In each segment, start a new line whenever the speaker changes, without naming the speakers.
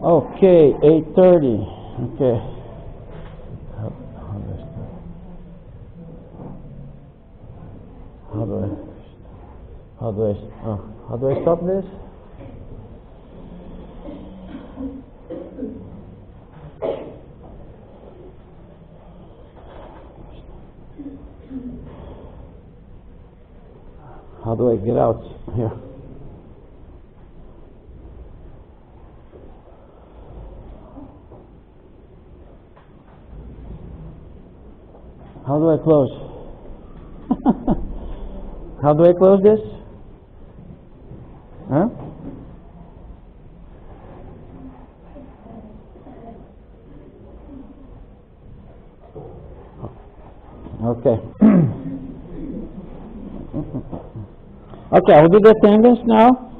Okay, 8:30. Okay. How, how do I start? How do I? How do I stop this? How do I get out here? How do I close? How do I close this? Huh? Okay. Okay, I'll do the attendance now.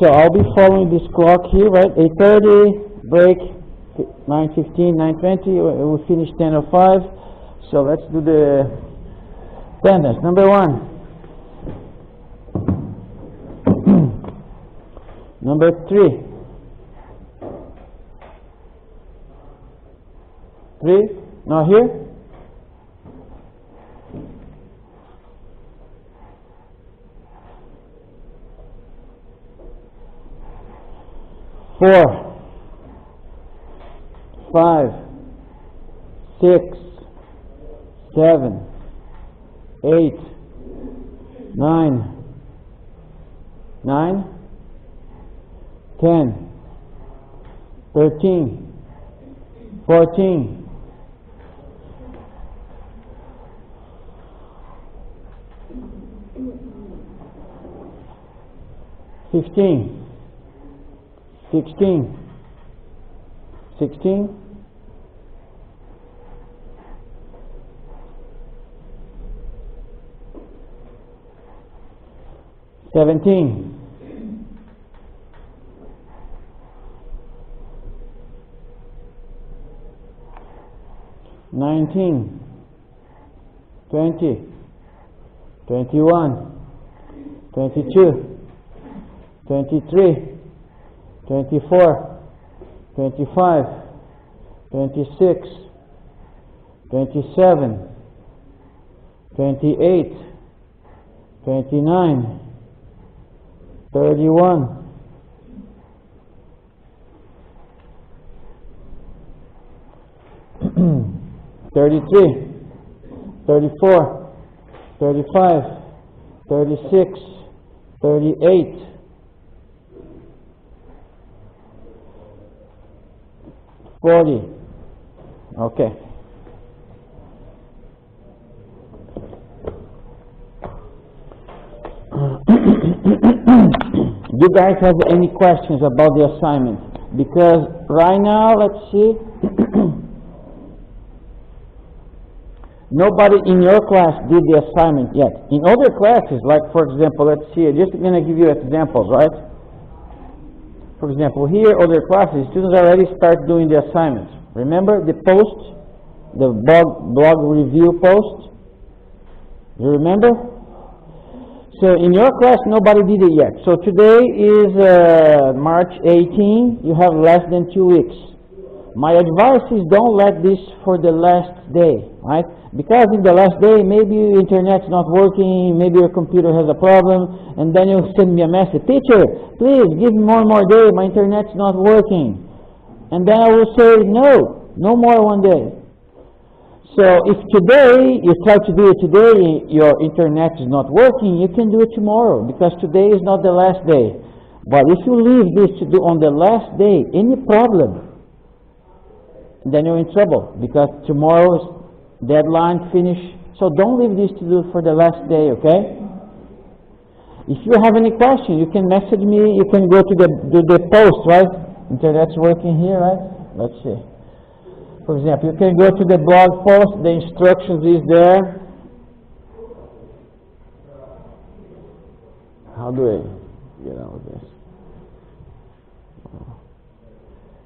So I'll be following this clock here, right? 8:30, break, 9:15, 9:20, we'll finish 10:05. So let's do the attendance. Number 1. Number 3. 3? Not here? Four, 5, 6, 7, 8, 9, 10, 13, 14, 15, 16, 17, 19, 20, 21, 22, 23, 24, 25, 26, 27, 28, 29, 31, 33, 34, 35, 36, 38, 40. Okay. You guys have any questions about the assignment? Because right now, let's see, nobody in your class did the assignment yet. In other classes, like for example, let's see, I'm just going to give you examples, right? For example, here, other classes, students already start doing the assignments. Remember the post, the blog review post? You remember? So in your class, nobody did it yet. So today is March 18. You have less than 2 weeks. My advice is don't let this for the last day, right? Because in the last day, maybe your internet's not working, maybe your computer has a problem, and then you'll send me a message, teacher, please give me one more day, my internet's not working. And then I will say, no more one day. So if today, you try to do it today, your internet is not working, you can do it tomorrow, because today is not the last day. But if you leave this to do on the last day, any problem, then you're in trouble, because tomorrow's deadline finish. So don't leave this to do for the last day, okay? If you have any question, you can message me, you can go to the post, right? Internet's working here, right? Let's see. For example, you can go to the blog post, the instructions is there. How do I get out of this?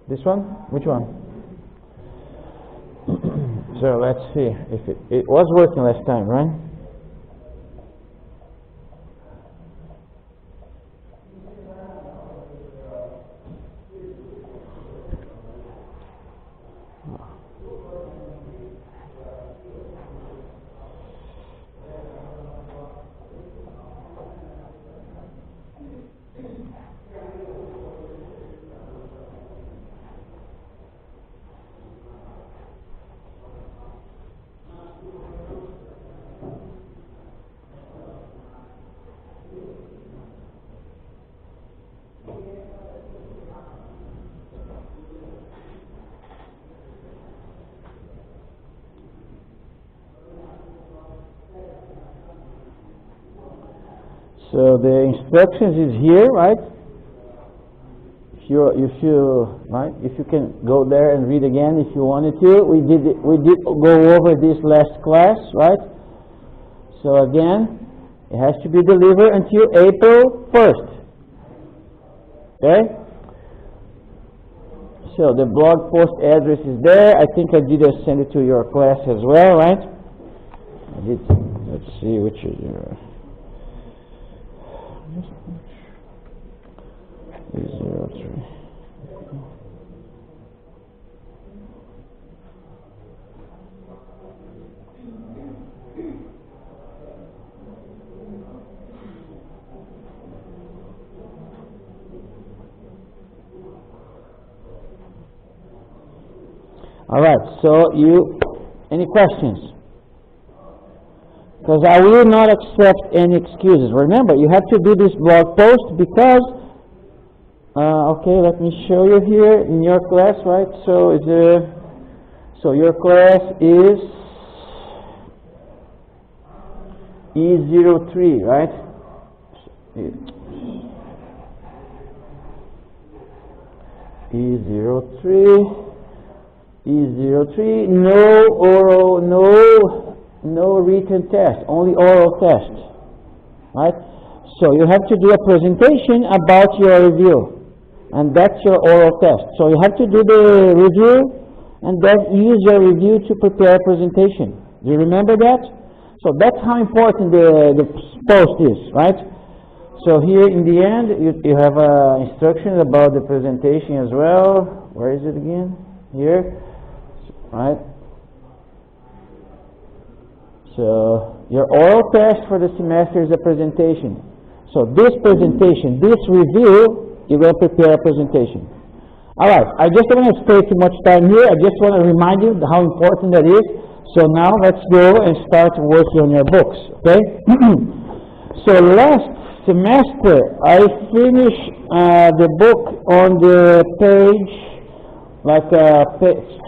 This one? Which one? So let's see if it was working last time, right? So the instructions is here, right? If you can go there and read again if you wanted to. We did go over this last class, right? So again, it has to be delivered until April 1st. Okay? So the blog post address is there. I think I did send it to your class as well, right? I did. Let's see which is your 03. All right, so any questions? Because I will not accept any excuses. Remember, you have to do this blog post because, okay, let me show you here in your class, right? So your class is E03, right? E03, no oral, no written test, only oral test, right? So you have to do a presentation about your review, and that's your oral test. So you have to do the review, and then use your review to prepare a presentation. Do you remember that? So that's how important the post is, right? So here in the end, you have instructions about the presentation as well. Where is it again? Here. Right? So your oral test for the semester is a presentation. So this presentation, this review, you're going to prepare a presentation. All right, I just don't want to stay too much time here. I just want to remind you how important that is. So now let's go and start working on your books, okay? So last semester, I finished the book on the page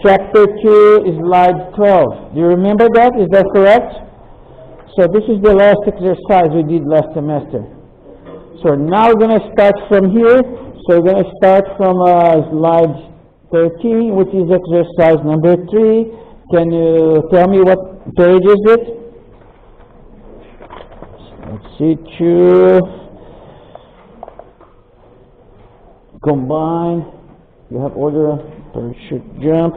chapter 2 is slide 12. Do you remember that? Is that correct? So this is the last exercise we did last semester. So now we're going to start from here. So we're going to start from slide 13, which is exercise number 3. Can you tell me what page is it? Let's see, 2. Combine. You have order. Parachute jump.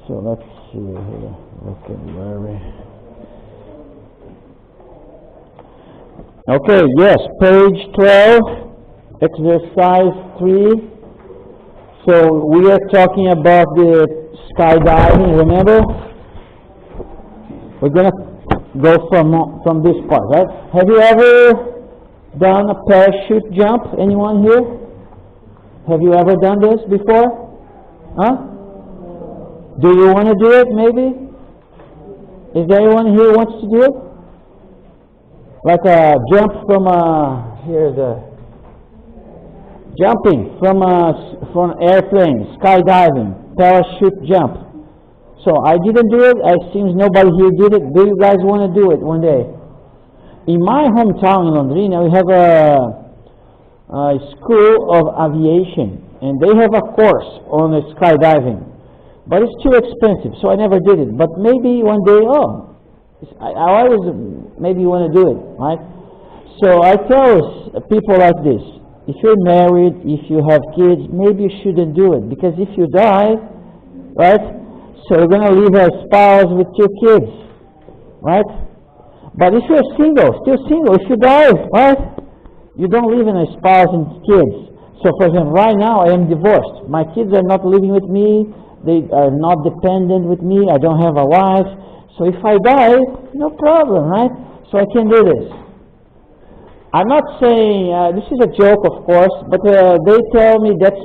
So let's see here. Vocabulary. Okay, yes, page 12, exercise 3. So we are talking about the skydiving, remember? We're going to go from this part, right? Have you ever done a parachute jump? Anyone here? Have you ever done this before? Huh? Do you want to do it, maybe? Is there anyone here who wants to do it? Like a jump from jumping from an airplane, skydiving, parachute jump. So I didn't do it. It seems nobody here did it. Do you guys want to do it one day? In my hometown in Londrina, we have a school of aviation, and they have a course on skydiving, but it's too expensive, so I never did it. But maybe one day, I always maybe want to do it, right? So I tell people like this: if you're married, if you have kids, maybe you shouldn't do it, because if you die, right? So you're going to leave a spouse with 2 kids, right? But if you're single, still single, if you die, right? You don't leave in a spouse and kids. So for example, right now I am divorced. My kids are not living with me. They are not dependent with me. I don't have a wife. So if I die, no problem, right? So I can do this. I'm not saying, this is a joke, of course, but they tell me that's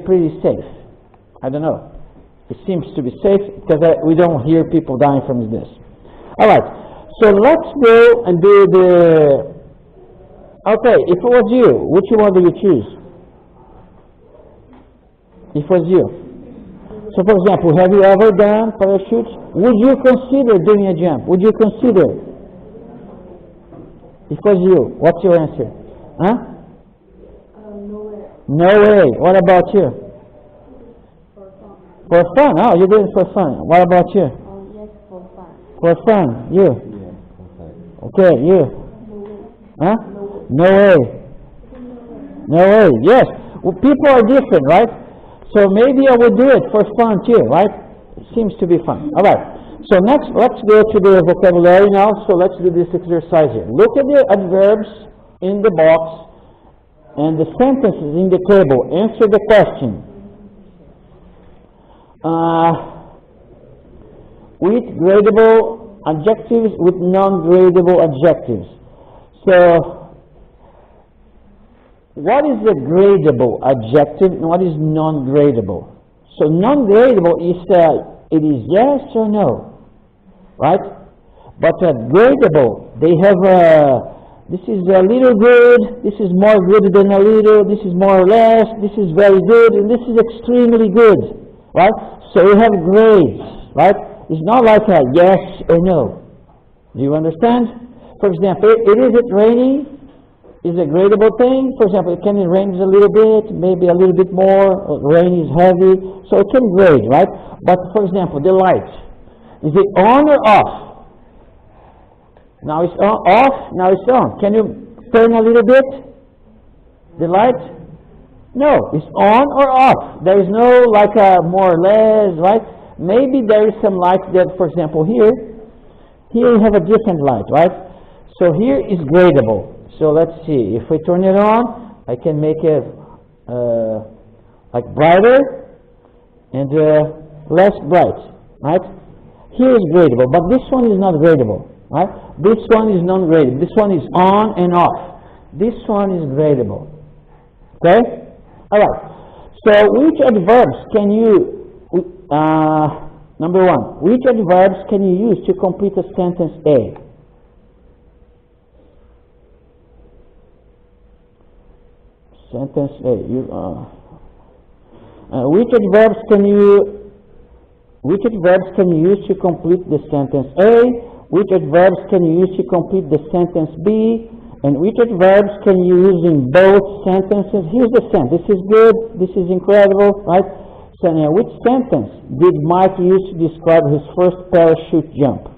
pretty safe. I don't know. It seems to be safe because we don't hear people dying from this. All right, so let's go and do the... Okay, if it was you, which one do you choose? It was you. So, for example, have you ever done parachutes? Would you consider doing a jump? Would you consider? It was you. What's your answer? Huh?
No way.
No way. What about you?
For fun.
For fun. Oh, you did it for fun. What about you?
Yes, for fun.
For fun. You. Okay, you.
No way.
Huh?
No way.
No way. No way. Yes. Well, people are different, right? So maybe I would do it for fun too, right? It seems to be fun. All right. So next, let's go to the vocabulary now. So let's do this exercise here. Look at the adverbs in the box and the sentences in the table. Answer the question. With gradable adjectives, with non-gradable adjectives. So, what is a gradable adjective and what is non-gradable? So non-gradable is it is yes or no, right? But gradable, they have this is a little good, this is more good than a little, this is more or less, this is very good, and this is extremely good, right? So we have grades, right? It's not like a yes or no. Do you understand? For example, is it raining? Is a gradable thing. For example, it can rain a little bit, maybe a little bit more, rain is heavy, so it can grade, right? But for example, the light, is it on or off? Now it's on, off, now it's on. Can you turn a little bit? The light? No, it's on or off. There is no like a more or less, right? Maybe there is some light that, for example, here you have a different light, right? So here is gradable. So let's see, if we turn it on, I can make it like brighter and less bright, right? Here is gradable, but this one is not gradable, right? This one is non-gradable. This one is on and off. This one is gradable. Okay? All right. So which adverbs can you, number one, which adverbs can you use to complete a sentence A? Sentence A. Which adverbs can you use to complete the sentence A? Which adverbs can you use to complete the sentence B? And which adverbs can you use in both sentences? Here's the sentence. This is good. This is incredible, right? So now, which sentence did Mike use to describe his first parachute jump?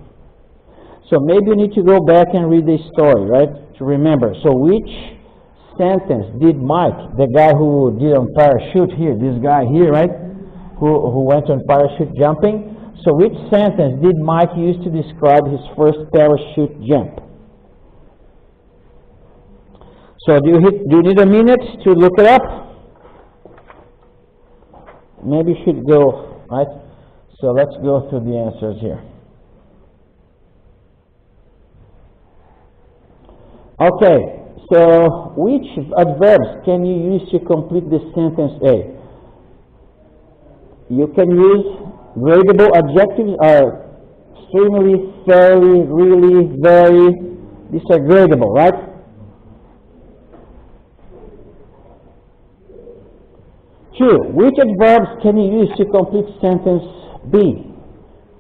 So maybe you need to go back and read the story, right? To remember. So which sentence did Mike, the guy who did on parachute here, this guy here, right, who went on parachute jumping, so which sentence did Mike use to describe his first parachute jump? So do you need a minute to look it up? Maybe you should go, right? So let's go through the answers here. Okay. So, which adverbs can you use to complete the sentence A? You can use gradable adjectives are extremely, fairly, really, very. These are gradable, right? Two, which adverbs can you use to complete sentence B?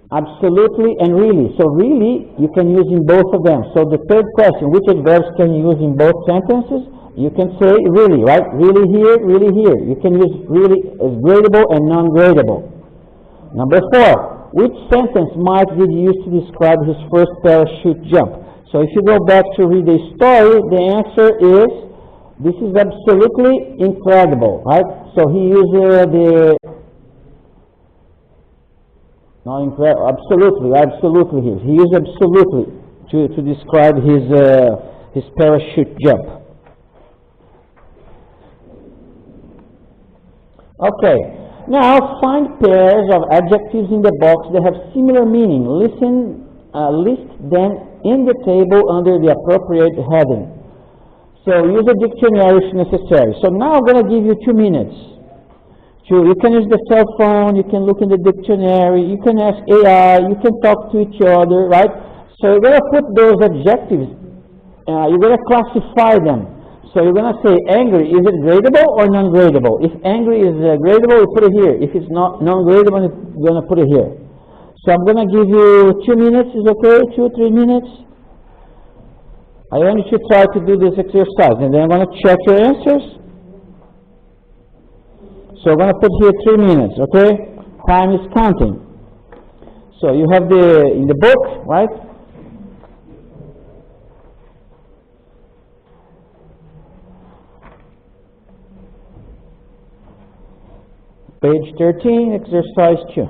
Absolutely and really. So really, you can use in both of them. So the third question, which adverbs can you use in both sentences? You can say really, right? Really here, really here. You can use really as gradable and non-gradable. Number four, which sentence Mike did you use to describe his first parachute jump? So if you go back to read the story, the answer is, this is absolutely incredible, right? So he used not incredible, absolutely here. He used absolutely to describe his parachute jump. Okay, now find pairs of adjectives in the box that have similar meaning. List them in the table under the appropriate heading. So use a dictionary if necessary. So now I'm going to give you 2 minutes. You can use the cell phone, you can look in the dictionary, you can ask AI, you can talk to each other, right? So you're going to put those adjectives, you're going to classify them. So you're going to say angry, is it gradable or non-gradable? If angry is gradable, you put it here. If it's not non-gradable, you're going to put it here. So I'm going to give you 2 minutes, is okay? 2 or 3 minutes? I want you to try to do this exercise, and then I'm going to check your answers. So I'm going to put here 3 minutes, okay? Time is counting. So you have in the book, right? Page 13, exercise 2.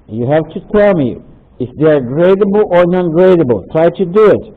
You have to tell me if they are gradable or non-gradable. Try to do it.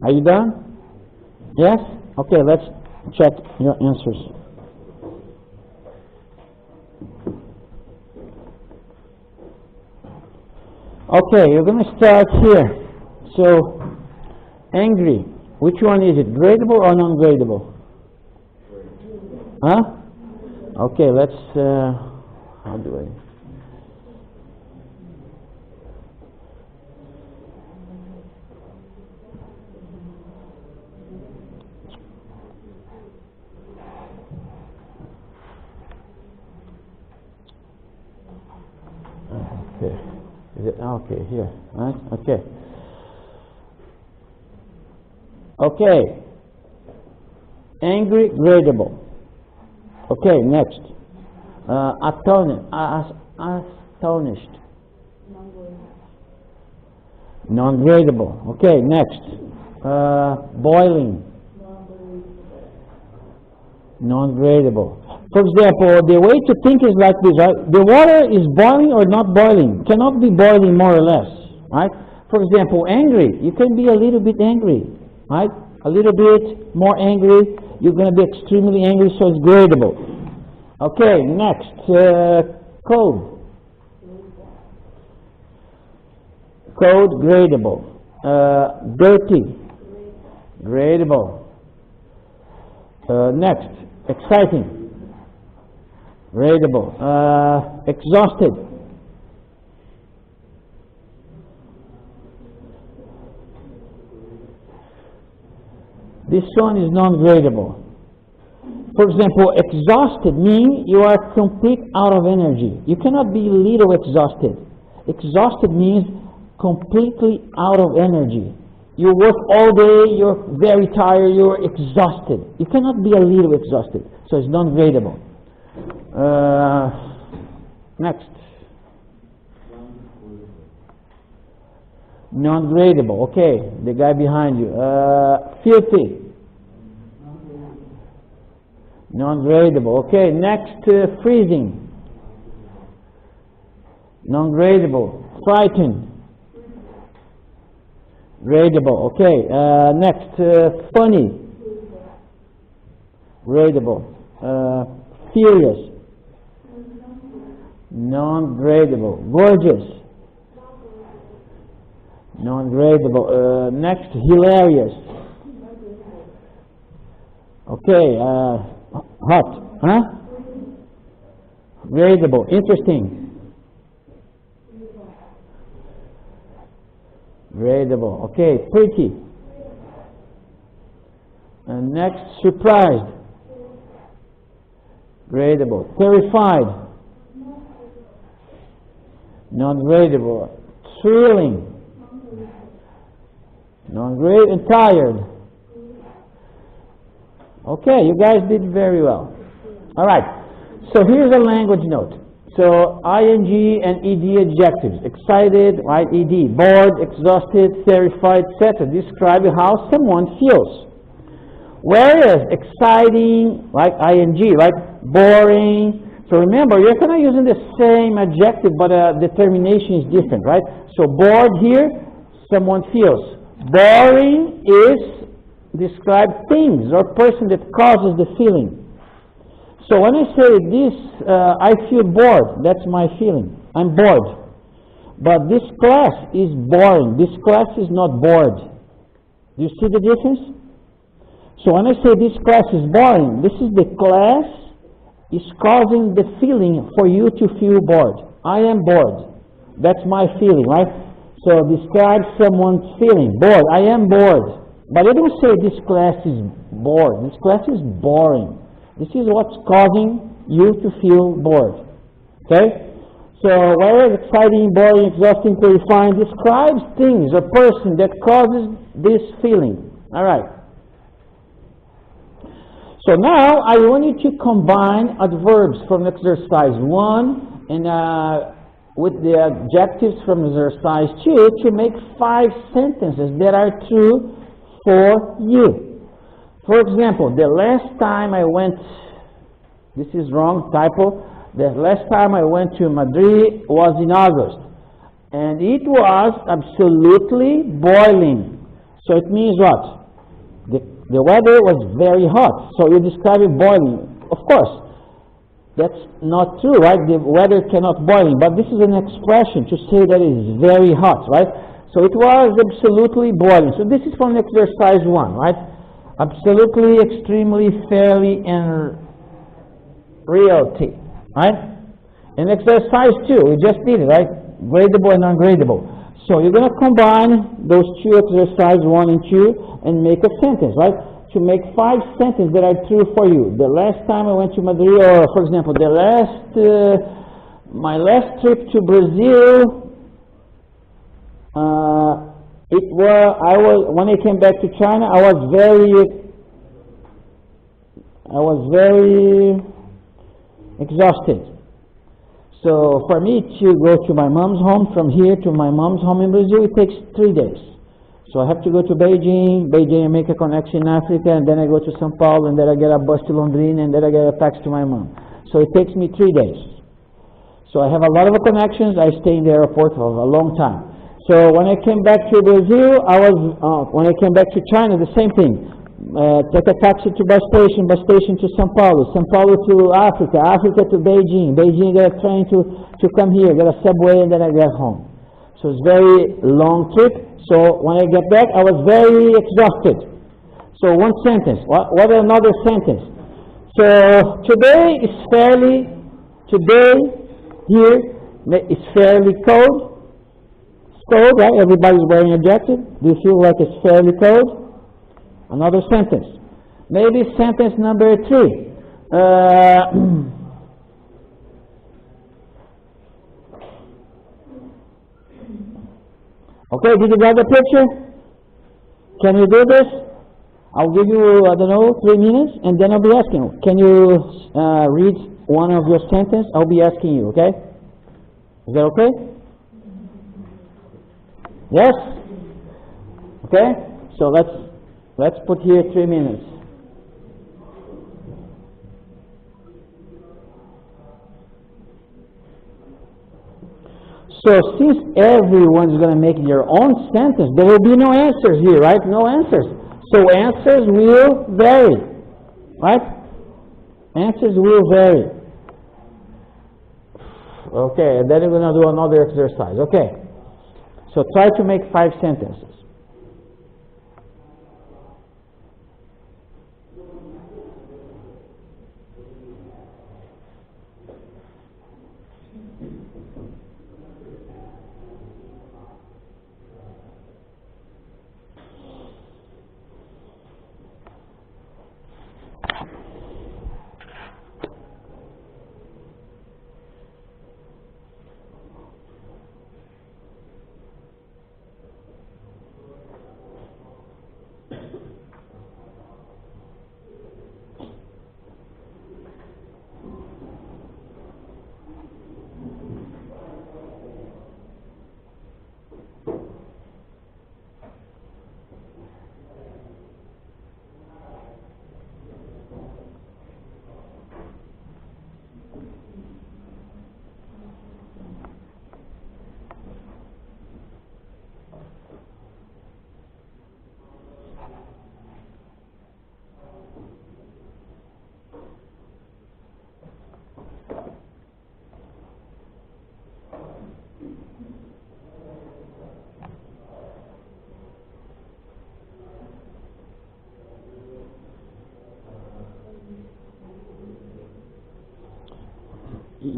Are you done? Yes? Okay, let's check your answers. Okay, you're going to start here. So, angry. Which one is it? Gradable or non-gradable? Huh? Okay, let's, how do I? Okay, is it, okay, here, right? Okay. Okay, angry, gradable. Okay, next. Astonished. Non-gradable. Okay, next. Boiling. Non-gradable. For example, the way to think is like this, right? The water is boiling or not boiling? Cannot be boiling more or less, right? For example, angry. You can be a little bit angry, right? A little bit more angry. You're going to be extremely angry, so it's gradable. Okay, next. Cold. Cold, gradable. Dirty. Gradable. Next. Exciting. Gradable. Exhausted. This one is non-gradable. For example, exhausted means you are complete out of energy. You cannot be little exhausted. Exhausted means completely out of energy. You work all day, you're very tired, you're exhausted. You cannot be a little exhausted. So it's non-gradable. Next. Non-gradable. Okay, the guy behind you. Filthy. Non-gradable. Okay, next. Freezing. Non-gradable. Frightened. Gradable. Okay, next. Funny. Gradable. Furious. Non-gradable. Gorgeous. Non-gradable. Next, hilarious. Okay, hot. Huh? Gradable. Interesting. Gradable. Okay, pretty. And next, surprised. Gradable. Terrified. Non-gradable. Thrilling. Non-grade and tired. Okay, you guys did very well. All right. So here's a language note. So ing and ed adjectives. Excited, right? Ed. Bored, exhausted, terrified, etc. Describe how someone feels. Whereas exciting, like ing, right? Boring. So remember, you're kind of using the same adjective, but the termination is different, right? So bored here, someone feels. Boring is describe things or person that causes the feeling. So when I say this, I feel bored, that's my feeling. I'm bored. But this class is boring. This class is not bored. Do you see the difference? So when I say this class is boring, this is the class is causing the feeling for you to feel bored. I am bored. That's my feeling, right? So describe someone's feeling. Bored. I am bored. But I don't say this class is bored. This class is boring. This is what's causing you to feel bored. Okay? So whereas exciting, boring, exhausting, terrifying describes things or person that causes this feeling. All right. So now I want you to combine adverbs from exercise 1 and with the adjectives from exercise 2 to make 5 sentences that are true for you. For example, the last time I went, this is wrong, typo, the last time I went to Madrid was in August, and it was absolutely boiling. So it means what? The weather was very hot, so you describe it boiling. Of course, that's not true, right? The weather cannot boiling, but this is an expression to say that it is very hot, right? So it was absolutely boiling. So this is from exercise 1, right? Absolutely, extremely, fairly, and realty, right? In exercise 2, we just did it, right? Gradable and ungradable. So you're going to combine those two exercises 1 and 2 and make a sentence, right? To make 5 sentences that are true for you. The last time I went to Madrid, or for example, my last trip to Brazil, when I came back to China, I was very exhausted. So for me to go to my mom's home, from here to my mom's home in Brazil, it takes 3 days. So I have to go to Beijing, I make a connection in Africa, and then I go to São Paulo, and then I get a bus to Londrina, and then I get a taxi to my mom. So it takes me 3 days. So I have a lot of connections. I stay in the airport for a long time. So when I came back to Brazil, when I came back to China, the same thing. Take a taxi to bus station to São Paulo to Africa to Beijing, get a train to come here, get a subway, and then I get home. So it's very long trip. So when I get back, I was very exhausted. So one sentence. What another sentence? So today here is fairly cold. It's cold, right? Everybody's wearing a jacket. Do you feel like it's fairly cold? Another sentence. Maybe sentence number 3. Okay, did you get the picture? Can you do this? I'll give you, 3 minutes, and then I'll be asking. Can you read one of your sentences? I'll be asking you, okay? Is that okay? Yes? Okay? So let's put here 3 minutes. So since everyone's going to make their own sentence, there will be no answers here, right? No answers. So answers will vary, right? Answers will vary. Okay, and then we're going to do another exercise. Okay. So try to make 5 sentences.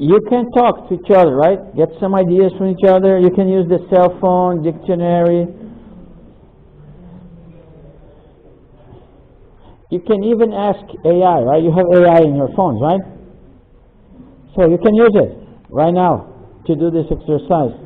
You can talk to each other, right? Get some ideas from each other. You can use the cell phone, dictionary. You can even ask AI, right? You have AI in your phones, right? So you can use it right now to do this exercise.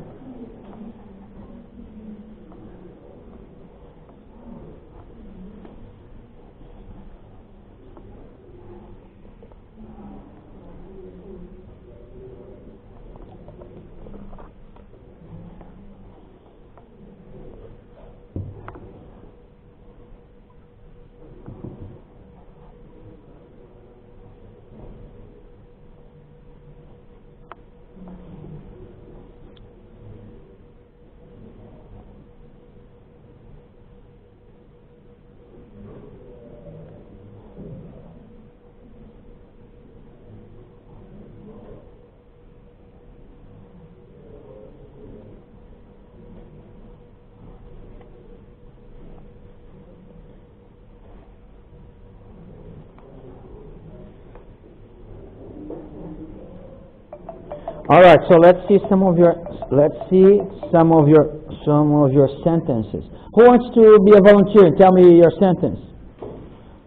All right, so let's see some of your sentences. Who wants to be a volunteer and tell me your sentence?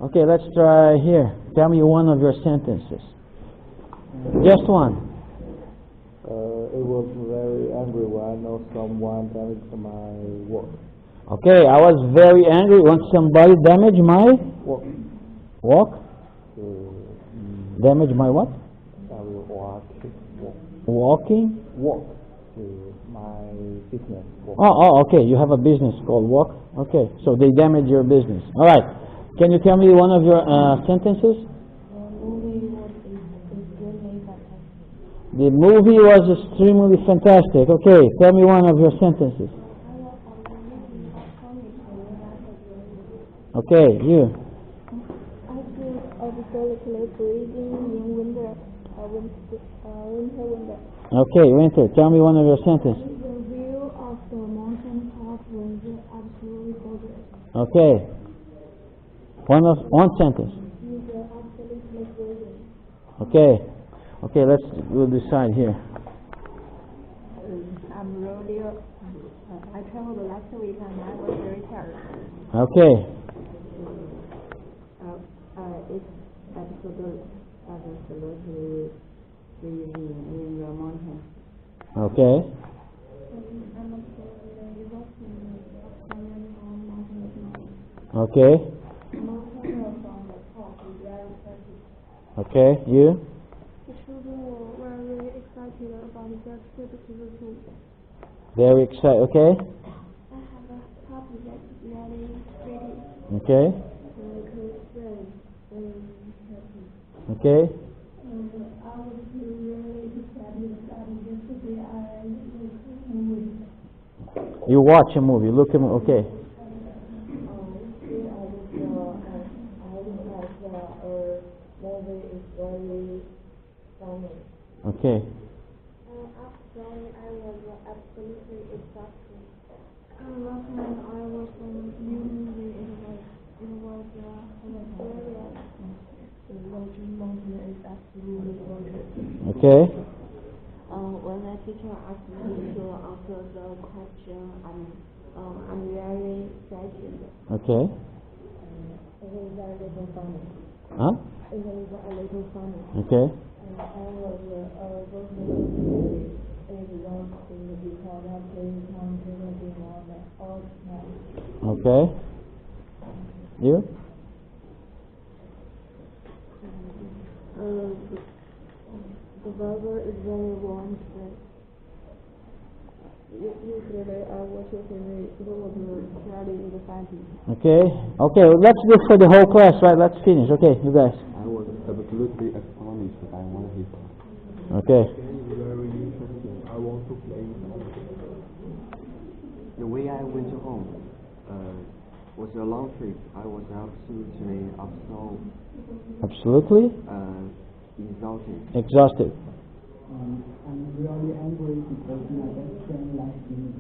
Okay, let's try here. Tell me one of your sentences. Just one.
It was very angry when I know someone damaged my work.
Okay, I was very angry when somebody damaged my
Work.
walk. Damage my what?
I will walk.
Walking?
Walk to my business. Work.
Oh, okay. You have a business called Walk. Okay, so they damage your business. All right. Can you tell me one of your sentences? The movie was extremely fantastic. Okay, tell me one of your sentences. Okay, you.
I feel absolutely freezing in winter. Winter.
Okay, Winter. Tell me one of your sentences.
The view of the mountain top was absolutely gorgeous.
Okay. One sentence.
You were absolutely freezing.
Okay. Okay, we'll decide here.
I'm really. I traveled last week and I was very tired.
Okay.
It's absolutely freezing in the mountain.
Okay.
I'm absolutely exhausted on mountain.
Okay.
Mountain from the top is very pretty.
Okay, you.
The children were very excited about their trip to the zoo.
Very excited. Okay.
I have a puppy that's very pretty.
Okay.
Very close friend. Very happy.
Okay.
I was really excited about yesterday. I looked at a movie.
You watch a movie. Look at okay.
Yesterday I was at a movie is very funny.
Okay.
After I was absolutely exhausted. Last night I was on a new movie. It was hilarious. The Logan Mountain is absolutely gorgeous.
Okay.
When the teacher asked me to answer the question, I'm very excited.
Okay.
It is a little funny.
Huh?
It is a little funny.
Okay.
I was working is long because I played contributing on the all time.
Okay. You?
The weather is very warm today. Yesterday I was yesterday it was fairly exciting.
Okay. Okay, well, let's do it for the whole class, right? Let's finish. Okay, you guys.
I was absolutely astonished by one of his.
Okay.
Very interesting. I want to play.
The way I went home was a long trip. I was absolutely
Absolutely?
exhausted.
Exhausted.
I'm really angry because my best friend left me.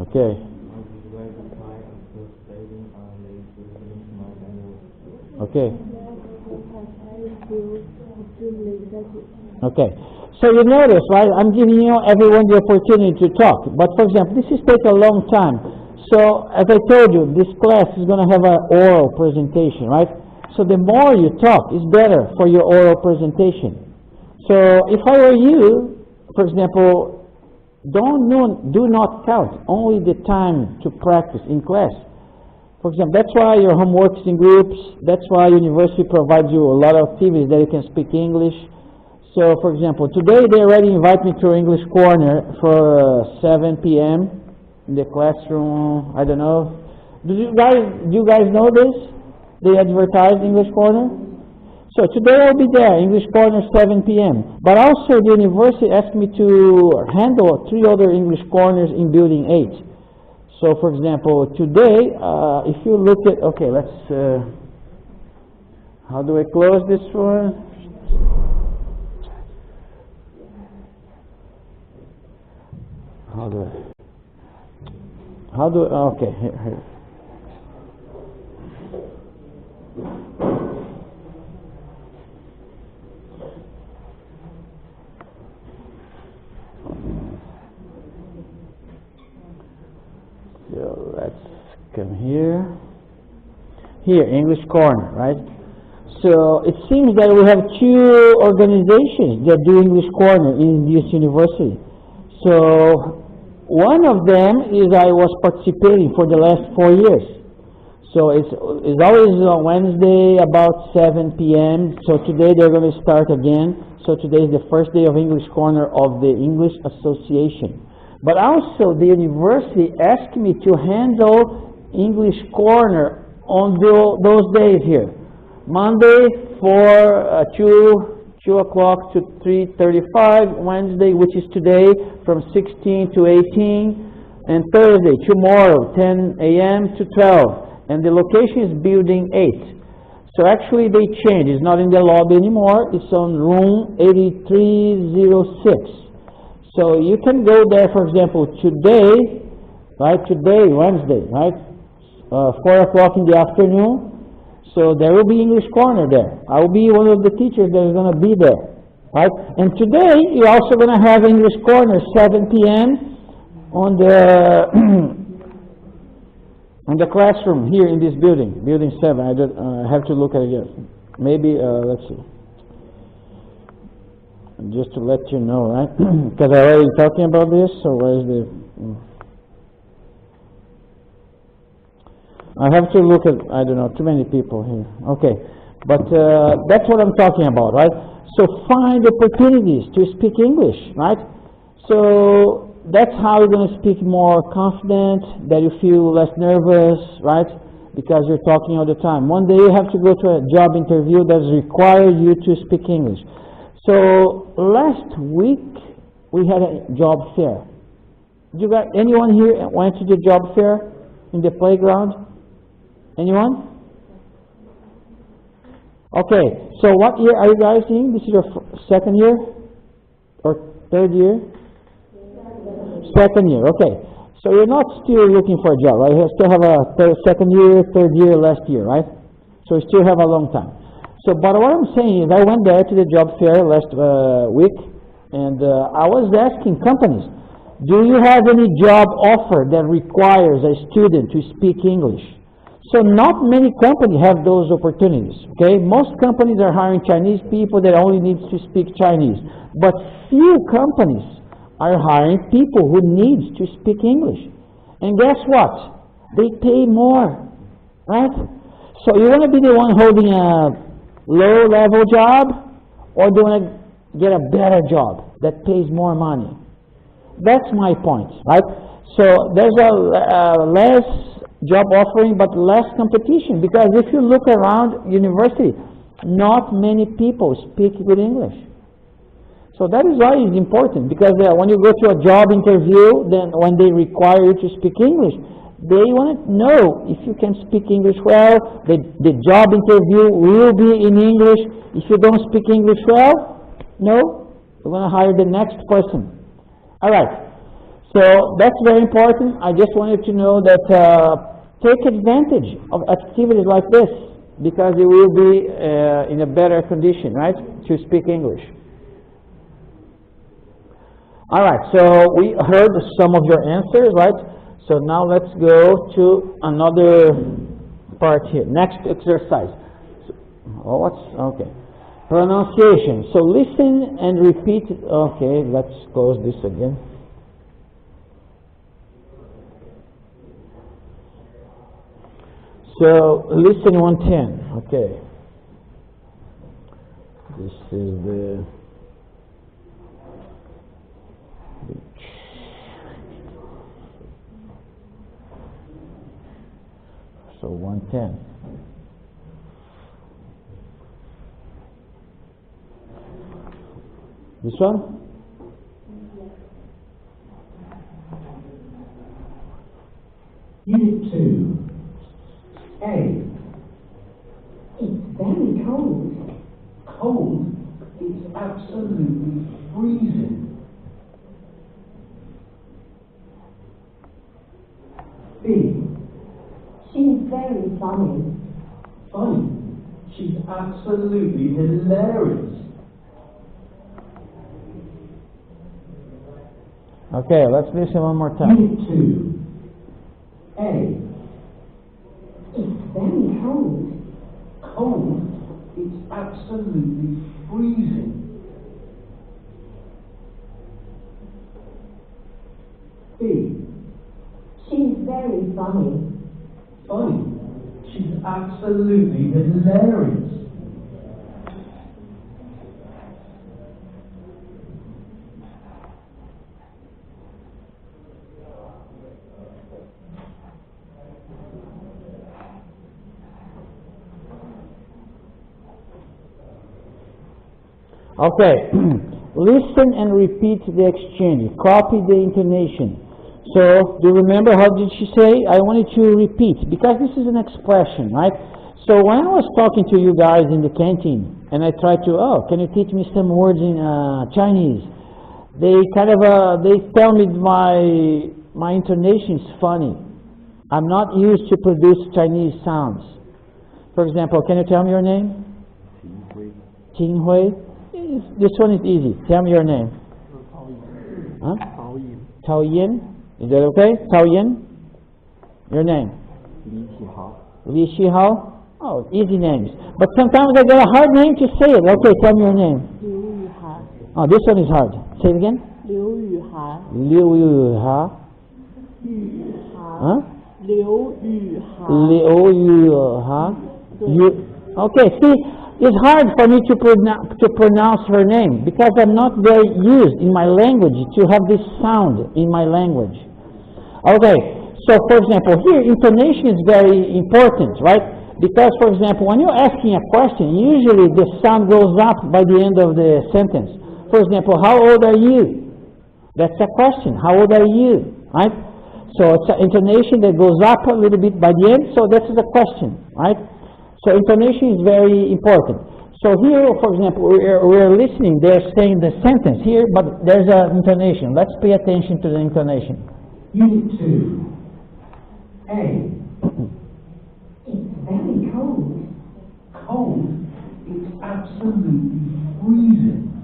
Okay.
I was very tired after staying late to finish my annual.
Okay.
feel extremely excited.
Okay. So you notice, right, I'm giving you everyone the opportunity to talk. But for example, this is take a long time. So as I told you, this class is going to have an oral presentation, right? So the more you talk is better for your oral presentation. So if I were you, for example, do not count only the time to practice in class. For example, that's why your homework is in groups. That's why university provides you a lot of activities that you can speak English. So, for example, today they already invite me to English Corner for 7 p.m. in the classroom. I don't know. Do you guys know this? They advertise English Corner. So today I'll be there, English Corner, 7 p.m. But also the university asked me to handle 3 other English Corners in Building 8. So, for example, today, if you look at, okay, let's, how do I close this one? Okay, here. So let's come here. Here, English Corner, right? So it seems that we have 2 organizations that do English Corner in this university. So one of them is I was participating for the last 4 years. So it's always on Wednesday about 7 p.m. So today they're going to start again. So today is the first day of English Corner of the English Association. But also the university asked me to handle English Corner on those days here. Monday for 2 o'clock to 3:35, Wednesday, which is today, from 16 to 18, and Thursday, tomorrow, 10 a.m. to 12. And the location is Building 8. So actually they changed. It's not in the lobby anymore. It's on room 8306. So you can go there, for example, today, right? Today, Wednesday, right? 4 o'clock in the afternoon. So there will be English Corner there. I will be one of the teachers that is going to be there, right? And today, you're also going to have English Corner, 7 p.m. on the on the classroom here in this building, Building 7. I have to look at it again. Maybe, let's see. Just to let you know, right? Because I already talking about this, so where is the... I have to look at, I don't know, too many people here. Okay, but that's what I'm talking about, right? So find opportunities to speak English, right? So that's how you're going to speak more confident, that you feel less nervous, right? Because you're talking all the time. One day you have to go to a job interview that requires you to speak English. So last week we had a job fair. Anyone here went to the job fair in the playground? Anyone? Okay, so what year are you guys in? This is your second year? Or third year? Second year, okay. So you're not still looking for a job, right? You still have a second year, third year, last year, right? So you still have a long time. So, but what I'm saying is I went there to the job fair last week, and I was asking companies, do you have any job offer that requires a student to speak English? So not many companies have those opportunities, okay? Most companies are hiring Chinese people that only need to speak Chinese. But few companies are hiring people who need to speak English. And guess what? They pay more, right? So you want to be the one holding a low-level job, or do you want to get a better job that pays more money? That's my point, right? So there's a less job offering, but less competition, because if you look around university, not many people speak good English. So that is why it's important, because when you go to a job interview, then when they require you to speak English, they want to know if you can speak English well. The job interview will be in English. If you don't speak English well, no, we're going to hire the next person. All right. So that's very important. I just wanted to know that take advantage of activities like this. because it will be in a better condition, right, to speak English. All right, so we heard some of your answers, right? So now let's go to another part here. Next exercise. Okay. Pronunciation. So listen and repeat. Okay, let's close this again. So listen 110. Okay. This is the so 110. This one?
Unit 2. A. It's very cold. Cold? It's absolutely freezing. B.
She's very funny.
Funny? She's absolutely hilarious.
Okay, let's listen one more time.
Unit 2. A.
It's very cold.
Cold? It's absolutely freezing. B.
She's very funny.
Funny? She's absolutely hilarious.
Okay, listen and repeat the exchange. Copy the intonation. So, do you remember how did she say? I wanted to repeat, because this is an expression, right? So when I was talking to you guys in the canteen, and I tried to, can you teach me some words in Chinese? They kind of, they tell me my intonation is funny. I'm not used to produce Chinese sounds. For example, can you tell me your name? Ting Hui. This one is easy. Tell me your name. Huh? Tao Yin. Is that okay? Tao Yin. Your name? Li Xihao. Oh, easy names. But sometimes I get a hard name to say it. Okay, tell me your name.
Liu Yuhan.
Oh, this one is hard. Say it again.
Liu Yuhan.
Liu Yuha.
Yuhan.
Huh?
Liu Yuhan.
Liu Yuha. Okay, see, it's hard for me to pronounce her name because I'm not very used in my language to have this sound in my language. Okay, so for example, here intonation is very important, right? Because, for example, when you're asking a question, usually the sound goes up by the end of the sentence. For example, how old are you? That's a question. How old are you? Right? So it's an intonation that goes up a little bit by the end, so this is a question, right? So intonation is very important. So here, for example, we're listening, they're saying the sentence here, but there's an intonation. Let's pay attention to the intonation.
Unit 2. A.
It's very cold.
Cold? It's absolutely freezing.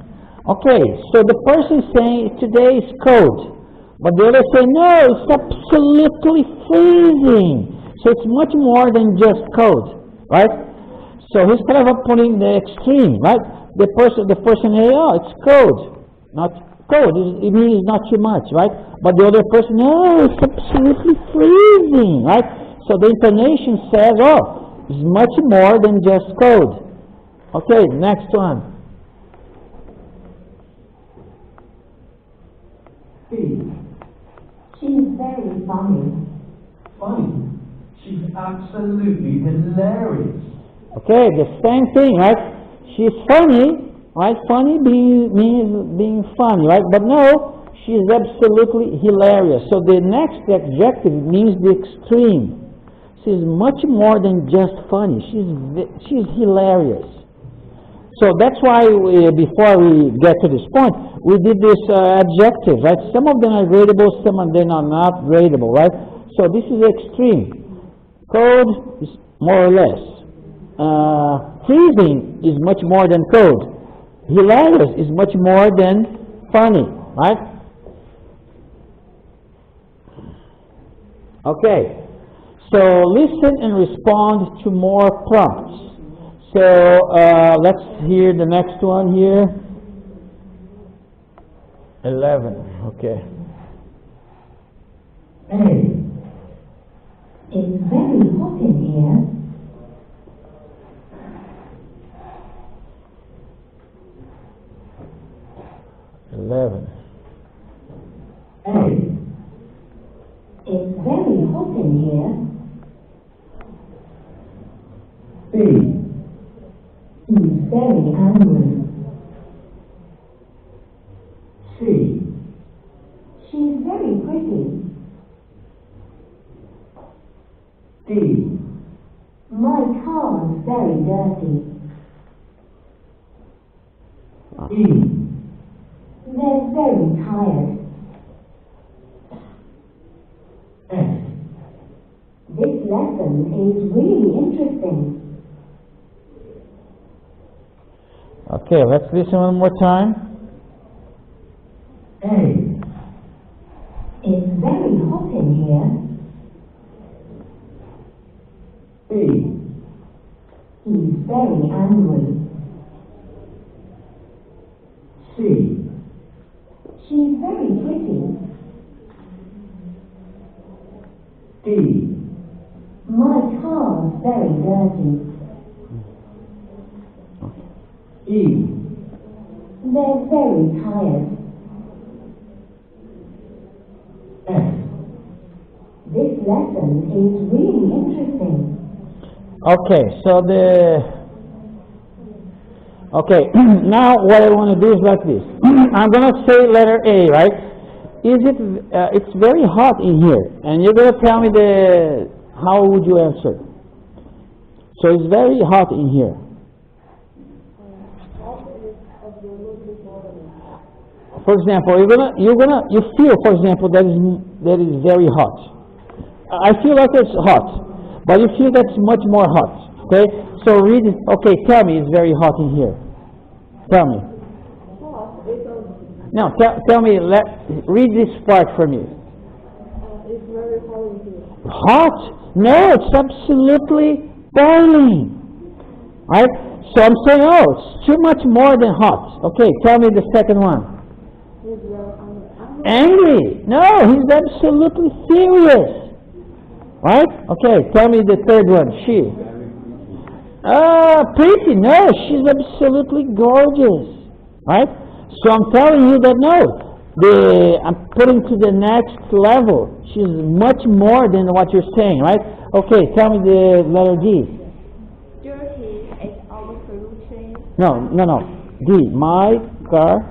Okay, so the person is saying today is cold, but the other say no, it's absolutely freezing. So it's much more than just cold, right? So he's kind of putting the extreme, right? The person hey, oh, it's cold, not cold. It means not too much, right? But the other person, no, it's absolutely freezing, right? So the intonation says, oh, it's much more than just cold. Okay, next one.
B.
She's very funny.
Funny? She's absolutely hilarious.
Okay, the same thing, right? She's funny, right? Funny means being funny, right? But no, she's absolutely hilarious. So the next adjective means the extreme. She's much more than just funny. She's hilarious. So that's why before we get to this point, we did this adjectives, right? Some of them are gradable, some of them are not gradable, right? So this is extreme. Cold is more or less. freezing is much more than cold. Hilarious is much more than funny, right? Okay, so listen and respond to more prompts. So let's hear the next one here. 11, okay.
A.
It's very hot in here.
A.
It's very hot in here.
B.
He's very angry.
C.
She's very pretty.
D.
My car's very dirty.
E.
They're very tired.
F.
This lesson is really interesting.
Okay, let's listen one more time.
A.
It's very hot in here.
B.
He's very angry.
C.
She's very pretty.
D.
My car's very dirty.
E.
They're very tired.
F.
This lesson is really interesting.
Okay, so okay, now what I want to do is like this. I'm going to say letter A, right? It's very hot in here, and you're going to tell me how would you answer? So it's very hot in here. For example, you feel, for example, that is very hot. I feel like it's hot, but you feel that's much more hot. Okay, so read it. Okay, tell me it's very hot in here. Tell me. No, tell me. Read this part for me.
It's very hot in here.
Hot? No, it's absolutely boiling. Right? So I'm saying, oh, it's too much more than hot. Okay, tell me the second one.
It's very angry.
Angry? No, he's absolutely furious. Right? Okay, tell me the third one. She. Pretty? No, she's absolutely gorgeous. Right? So I'm telling you that no. I'm putting to the next level. She's much more than what you're saying, right? Okay, tell me the letter D.
Dirty is overpollution.
No. D. My car.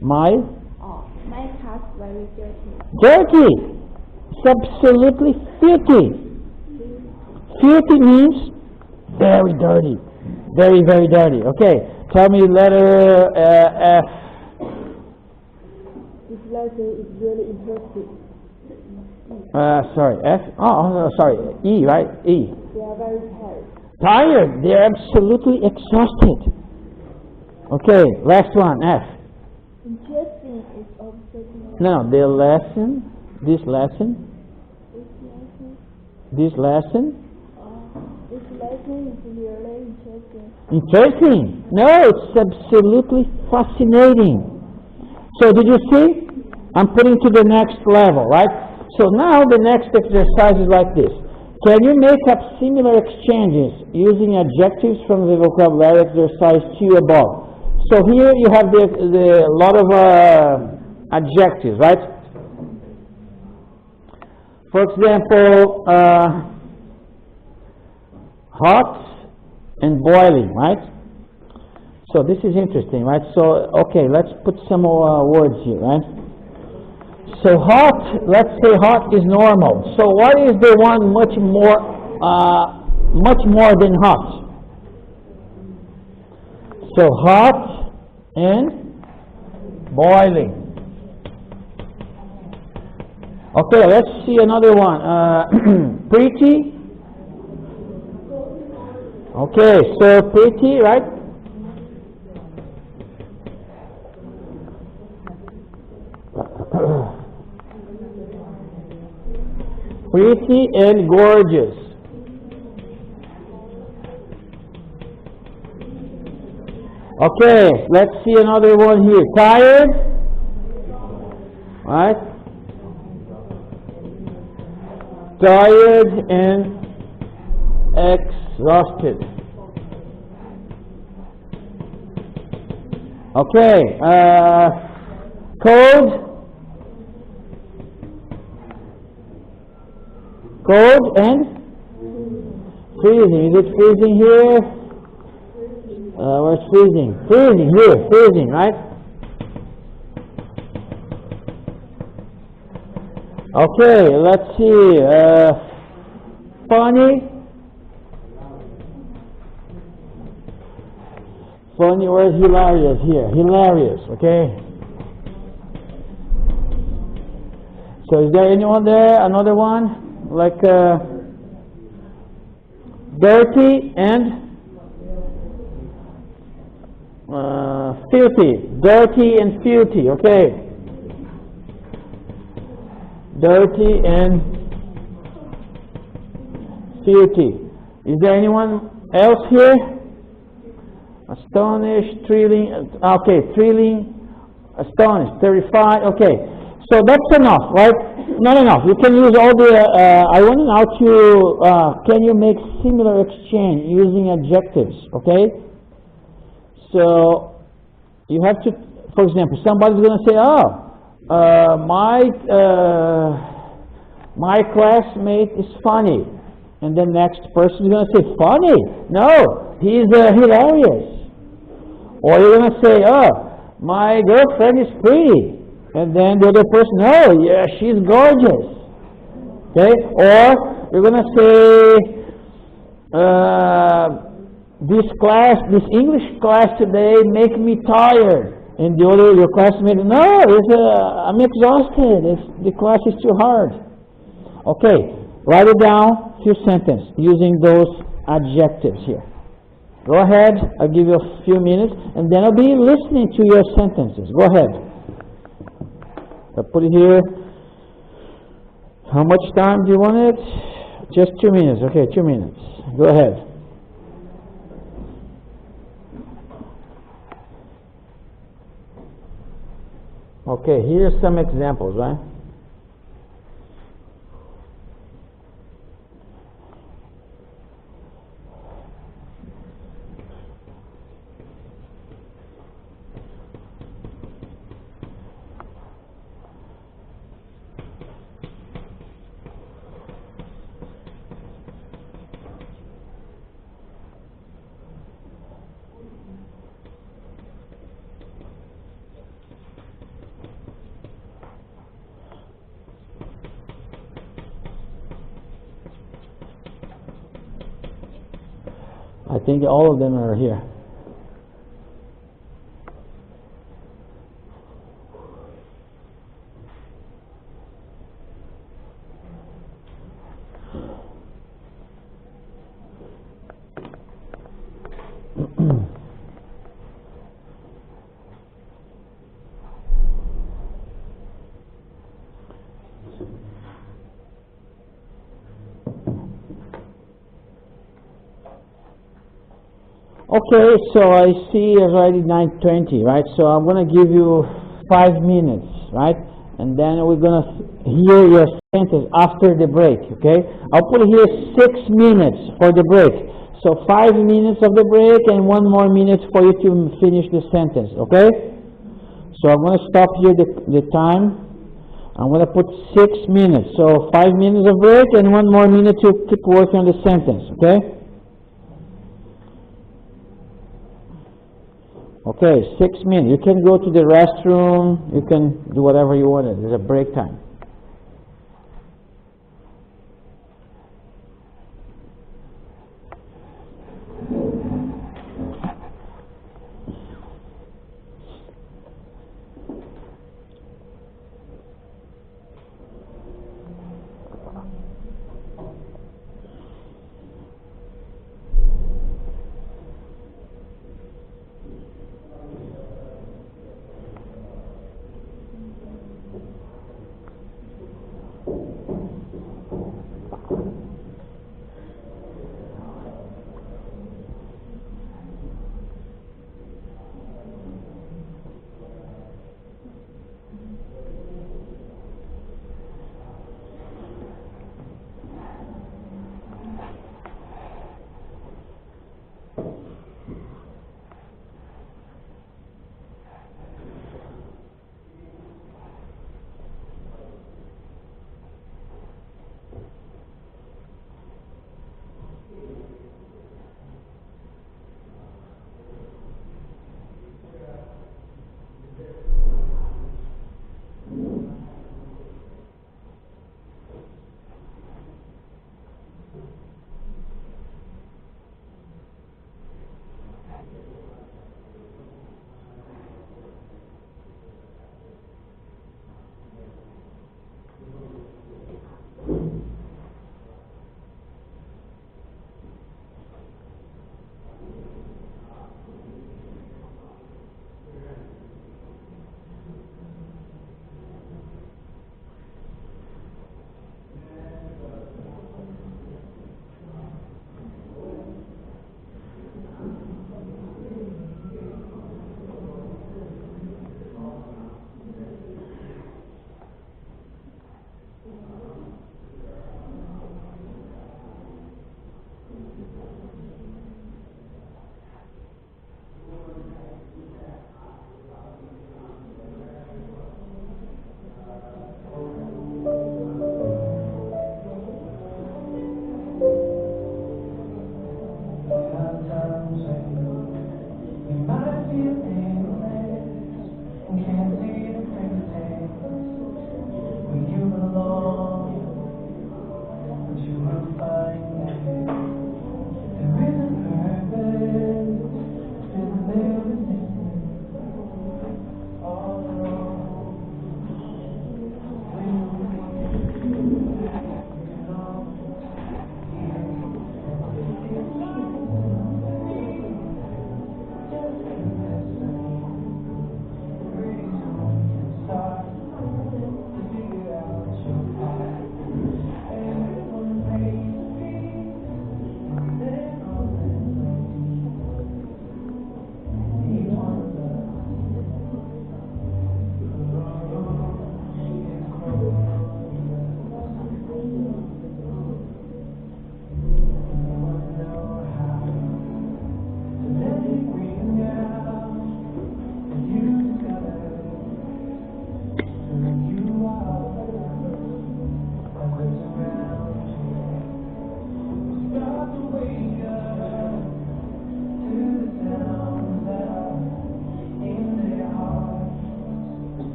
My
car's very dirty.
dirty. It's absolutely filthy. Filthy means very dirty. Very, very dirty. Okay, tell me letter F.
This lesson is really interesting.
Sorry, F. Oh, sorry. E, right? E.
They are very tired.
Tired. They're absolutely exhausted. Okay, last one. F.
Interesting is obsessing.
No, the lesson. This lesson.
This lesson.
This lesson.
This lesson is really interesting.
Interesting. No, it's absolutely fascinating. So did you see? I'm putting to the next level, right? So now the next exercise is like this. Can you make up similar exchanges using adjectives from the vocabulary exercise 2 above? So here you have the lot of adjectives, right? For example, hot and boiling, right? So this is interesting, right? So, okay, let's put some more words here, right? So hot, let's say hot is normal. So what is the one much more than hot? So hot and boiling. Okay, let's see another one. Pretty Okay, so pretty, right? Pretty and gorgeous. Okay, let's see another one here. Tired, right? Tired and exhausted. Okay, cold. Cold and freezing. Is it freezing here? Where's freezing? Freezing here. Freezing, right? Okay, let's see. Funny. Funny, where's hilarious here? Hilarious, okay? So is there anyone there? Another one? Like dirty and filthy. Dirty and filthy, okay? Dirty and filthy. Is there anyone else here? Astonished, thrilling, okay, thrilling, astonished, terrified, okay. So that's enough, right? Not enough. You can use all the, I want to now to, can you make similar exchange using adjectives, okay? So, you have to, for example, somebody's going to say, my classmate is funny. And the next person is going to say, funny? No, he's hilarious. Or you're going to say, my girlfriend is pretty. And then the other person, oh, yeah, she's gorgeous. Okay? Or you're going to say, this English class today make me tired. And the other, your classmate, no, I'm exhausted. The class is too hard. Okay, write it down, few sentences, using those adjectives here. Go ahead, I'll give you a few minutes, and then I'll be listening to your sentences. Go ahead. I'll put it here. How much time do you want it? Just 2 minutes. Okay, 2 minutes. Go ahead. Okay, here's some examples, right? I think all of them are here. Okay, so I see already 9:20, right? So I'm going to give you 5 minutes, right? And then we're going to hear your sentence after the break, okay? I'll put here 6 minutes for the break. So 5 minutes of the break and 1 more minute for you to finish the sentence, okay? So I'm going to stop here the time. I'm going to put 6 minutes. So 5 minutes of break and 1 more minute to keep working on the sentence, okay? Okay, 6 minutes. You can go to the restroom. You can do whatever you want. There's a break time.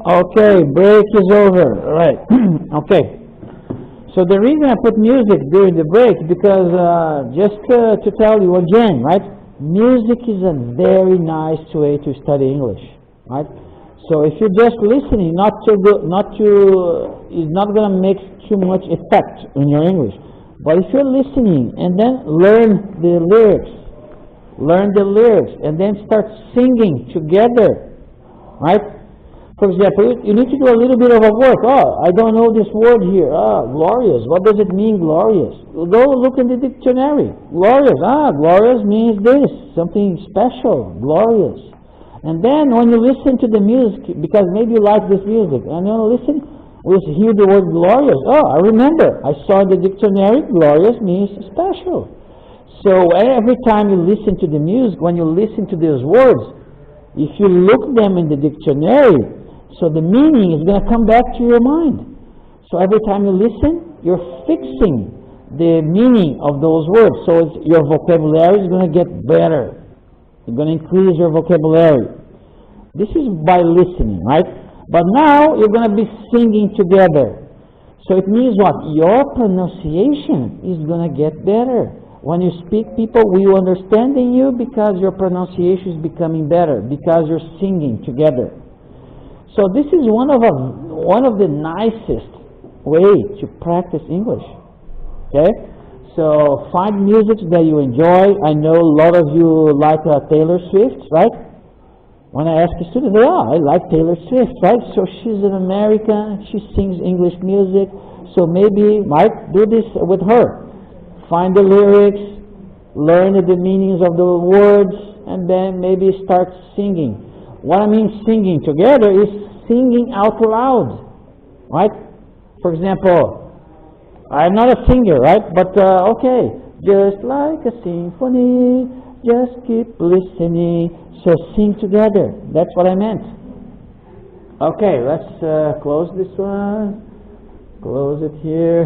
Okay, break is over. All right. Okay. So the reason I put music during the break because just to tell you again, right? Music is a very nice way to study English, right? So if you're just listening, it's not going to make too much effect in your English. But if you're listening and then learn the lyrics, and then start singing together, right? For example, you need to do a little bit of a work. Oh, I don't know this word here. Glorious. What does it mean, glorious? Go look in the dictionary. Glorious. Glorious means this, something special, glorious. And then when you listen to the music, because maybe you like this music, and you listen, we hear the word glorious. Oh, I remember. I saw in the dictionary, glorious means special. So every time you listen to the music, when you listen to these words, if you look them in the dictionary, so the meaning is going to come back to your mind. So every time you listen, you're fixing the meaning of those words. So your vocabulary is going to get better. You're going to increase your vocabulary. This is by listening, right? But now you're going to be singing together. So it means what? Your pronunciation is going to get better. When you speak, people will understanding you because your pronunciation is becoming better, because you're singing together. So this is one of the nicest way to practice English. Okay? So find music that you enjoy. I know a lot of you like Taylor Swift, right? When I ask a student, I like Taylor Swift, right? So she's an American, she sings English music, so maybe might do this with her. Find the lyrics, learn the meanings of the words, and then maybe start singing. What I mean singing together is singing out loud, right? For example, I'm not a singer, right? But okay, just like a symphony, just keep listening. So sing together. That's what I meant. Okay, let's close this one. Close it here.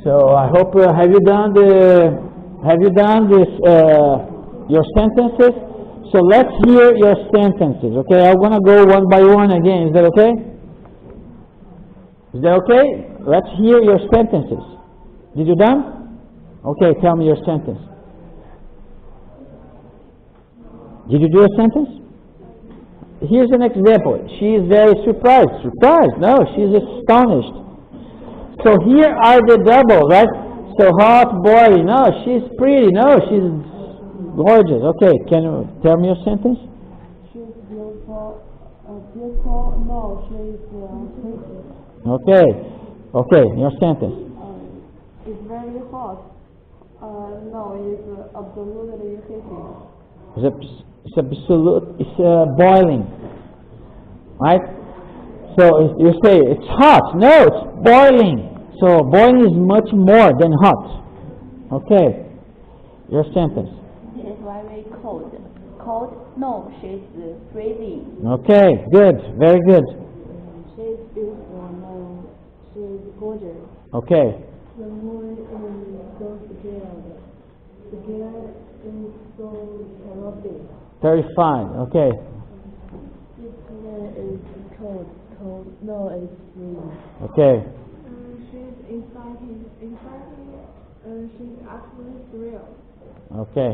So I hope have you done this your sentences? So let's hear your sentences. Okay, I'm gonna go one by one again. Is that okay? Is that okay? Let's hear your sentences. Did you done? Okay, tell me your sentence. Did you do a sentence? Here's an example. She is very surprised. Surprised? No, she's astonished. So here are the doubles, right? So hot, boy. No, she's pretty. No, she's gorgeous. Okay, can you tell me your sentence?
She's beautiful. Beautiful. No, she's pretty.
Okay. Okay, your sentence.
It's very hot. No, it's absolutely heating.
It's boiling, right? So you say it's hot. No, it's boiling. So boiling is much more than hot. Okay, your sentence.
It's very cold. Cold? No, she's freezing.
Okay, good, very good.
She's beautiful. No, she's gorgeous.
Okay,
The moon is so scared. The girl is so terrific.
terrifying. Okay,
This color is cold. Cold. No, it's freezing.
okay,
She's exciting. She's actually thrilled.
okay,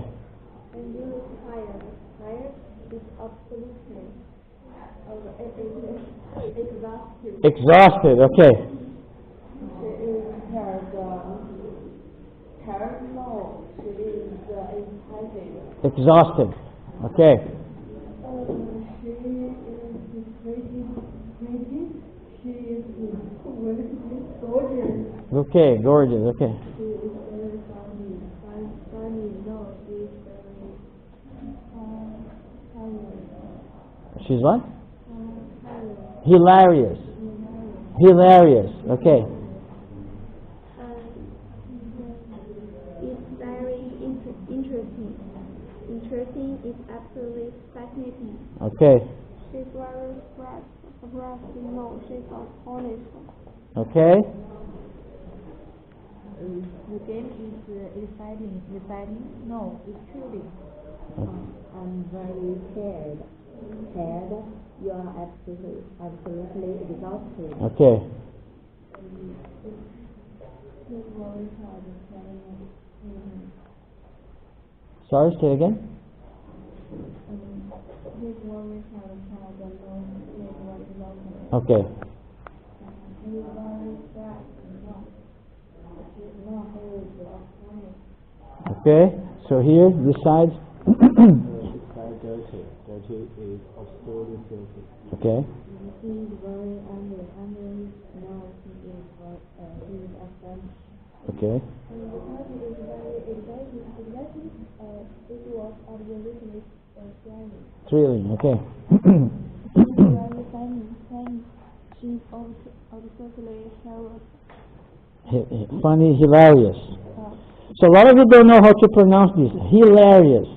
And you look tired. Tired is absolutely. It is exhausted.
exhausted. Okay,
She is tired. Tired? No, she is excited.
exhausted. Okay,
She is pretty. She is gorgeous.
okay, gorgeous. Okay,
She is very funny. Funny. No, she is very funny.
she's what? Hilarious. Hilarious. Okay,
It's very interesting. Interesting is absolutely fascinating.
Okay.
She's very surprised. No, she's astonished.
Okay.
The game is exciting. No, it's thrilling. I'm very scared. You are absolutely exhausted.
Okay. Sorry, say it again. Okay. Okay, so here, this side.
This side dirty. Dirty is absolutely filthy.
Okay.
He is very angry. Now he is astonished.
Okay.
And the party is very exciting. It was absolutely thrilling.
Thrilling, okay.
It's very funny. She's absolutely hilarious.
Funny, hilarious. So a lot of you don't know how to pronounce this. Hilarious.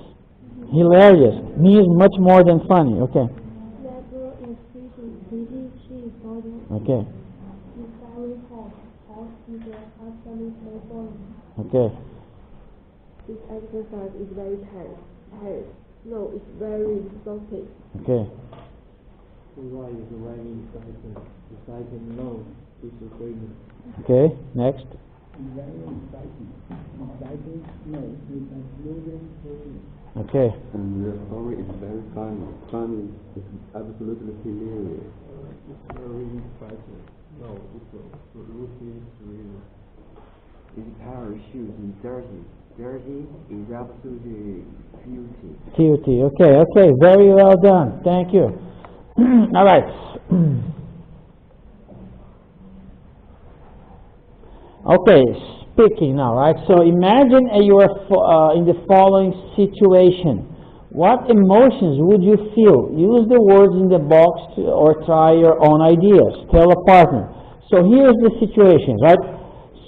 Hilarious means much more than funny. Okay.
That girl is pretty. She is gorgeous.
Okay.
It's very hot. Hot is absolutely boring.
Okay.
This exercise is very tired. No, it's very exhausting.
Okay.
Why is very exciting? Exciting, no, disagreement.
Okay. Next.
Very exciting. Exciting, no, it's absolutely filthy.
Okay.
And the story is very funny. Funny is absolutely hilarious.
It's very exciting. No, it's absolutely thrilling.
His pair of shoes is dirty. Dirty is absolutely filthy.
Filthy. Okay. Very well done. Thank you. All right. Okay, speaking now, right? So imagine you are in the following situation. What emotions would you feel? Use the words in the box or try your own ideas. Tell a partner. So here's the situation, right?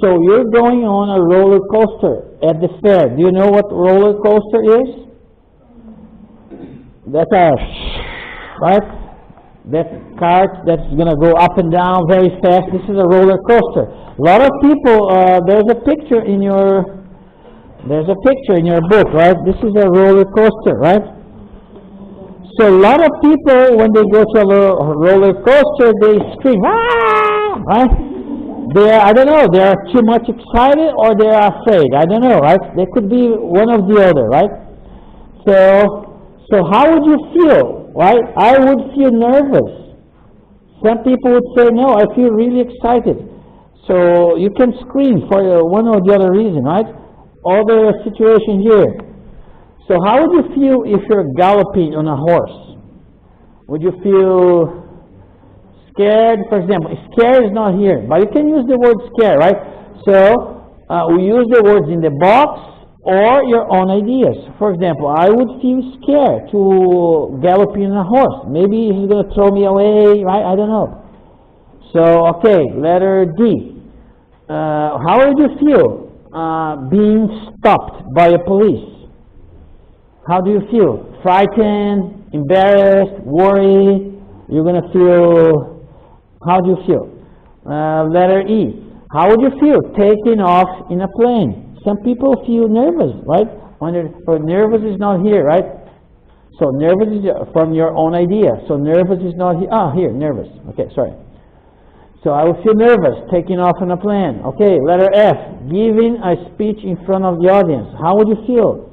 So you're going on a roller coaster at the fair. Do you know what roller coaster is? That's right? That cart that's going to go up and down very fast. This is a roller coaster. A lot of people, there's a picture in your book, right? This is a roller coaster, right? So a lot of people, when they go to a roller coaster, they scream, ah! Right? I don't know, they are too much excited or they are afraid. I don't know, right? They could be one of the other, right? So how would you feel? Right? I would feel nervous. Some people would say, no, I feel really excited. So you can scream for one or the other reason, right? Other situation here. So how would you feel if you're galloping on a horse? Would you feel scared? For example, scared is not here, but you can use the word scared, right? So we use the words in the box or your own ideas. For example, I would feel scared to galloping on a horse. Maybe he's going to throw me away, right? I don't know. So, okay, letter D. How would you feel being stopped by a police? How do you feel? Frightened, embarrassed, worried? You're going to feel, how do you feel? Letter E. How would you feel taking off in a plane? Some people feel nervous, right? Nervous is not here, right? So nervous is from your own idea. So nervous is not here. Ah, here, nervous. Okay, sorry. So I would feel nervous taking off on a plane. Okay, letter F, giving a speech in front of the audience. How would you feel?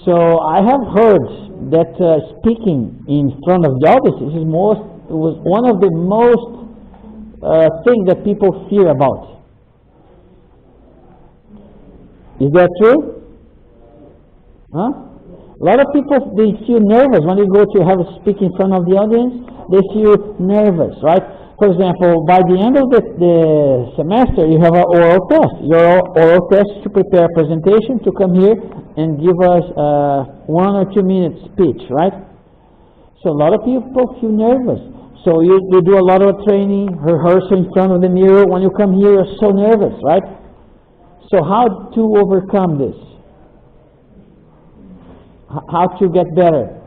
So I have heard that speaking in front of the audience was one of the most things that people fear about. Is that true? Huh? A lot of people, they feel nervous when they go to have a speak in front of the audience. They feel nervous, right? For example, by the end of the semester, you have an oral test. Your oral test to prepare a presentation to come here and give us a 1 or 2 minute speech, right? So a lot of people feel nervous. So you do a lot of training, rehearsal in front of the mirror. When you come here, you're so nervous, right? So how to overcome this? How to get better?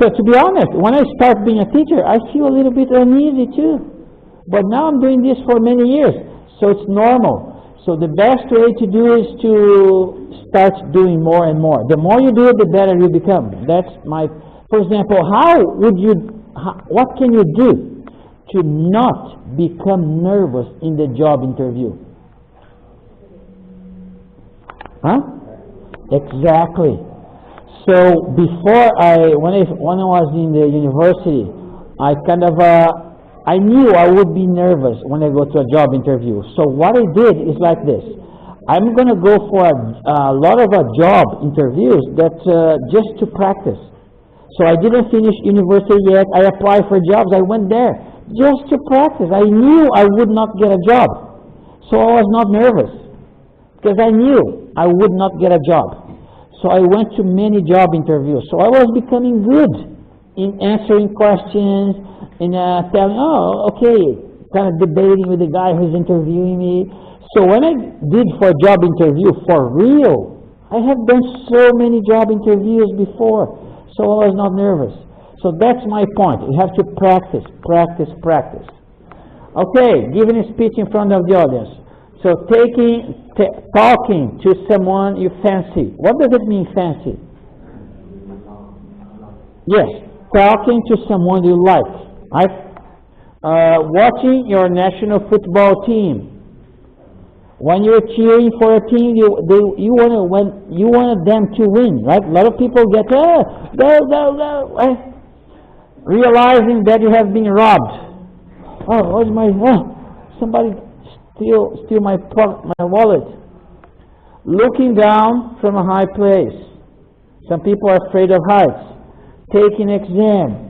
So to be honest, when I start being a teacher, I feel a little bit uneasy too. But now I'm doing this for many years, so it's normal. So the best way to do is to start doing more and more. The more you do it, the better you become. That's my, for example, what can you do to not become nervous in the job interview? Huh? Exactly. So when I was in the university, I knew I would be nervous when I go to a job interview. So what I did is like this. I'm going to go for a lot of job interviews just to practice. So I didn't finish university yet. I applied for jobs. I went there just to practice. I knew I would not get a job. So I was not nervous because I knew I would not get a job. So I went to many job interviews. So I was becoming good in answering questions, in telling, kind of debating with the guy who's interviewing me. So when I did for a job interview for real, I have done so many job interviews before, so I was not nervous. So that's my point. You have to practice, practice, practice. Okay, giving a speech in front of the audience. So talking to someone you fancy. What does it mean, fancy? Yes, talking to someone you like. Watching your national football team. When you're cheering for a team, you want them to win, right? A lot of people get go, right? Realizing that you have been robbed. Somebody steal my wallet. Looking down from a high place. Some people are afraid of heights. Taking exam.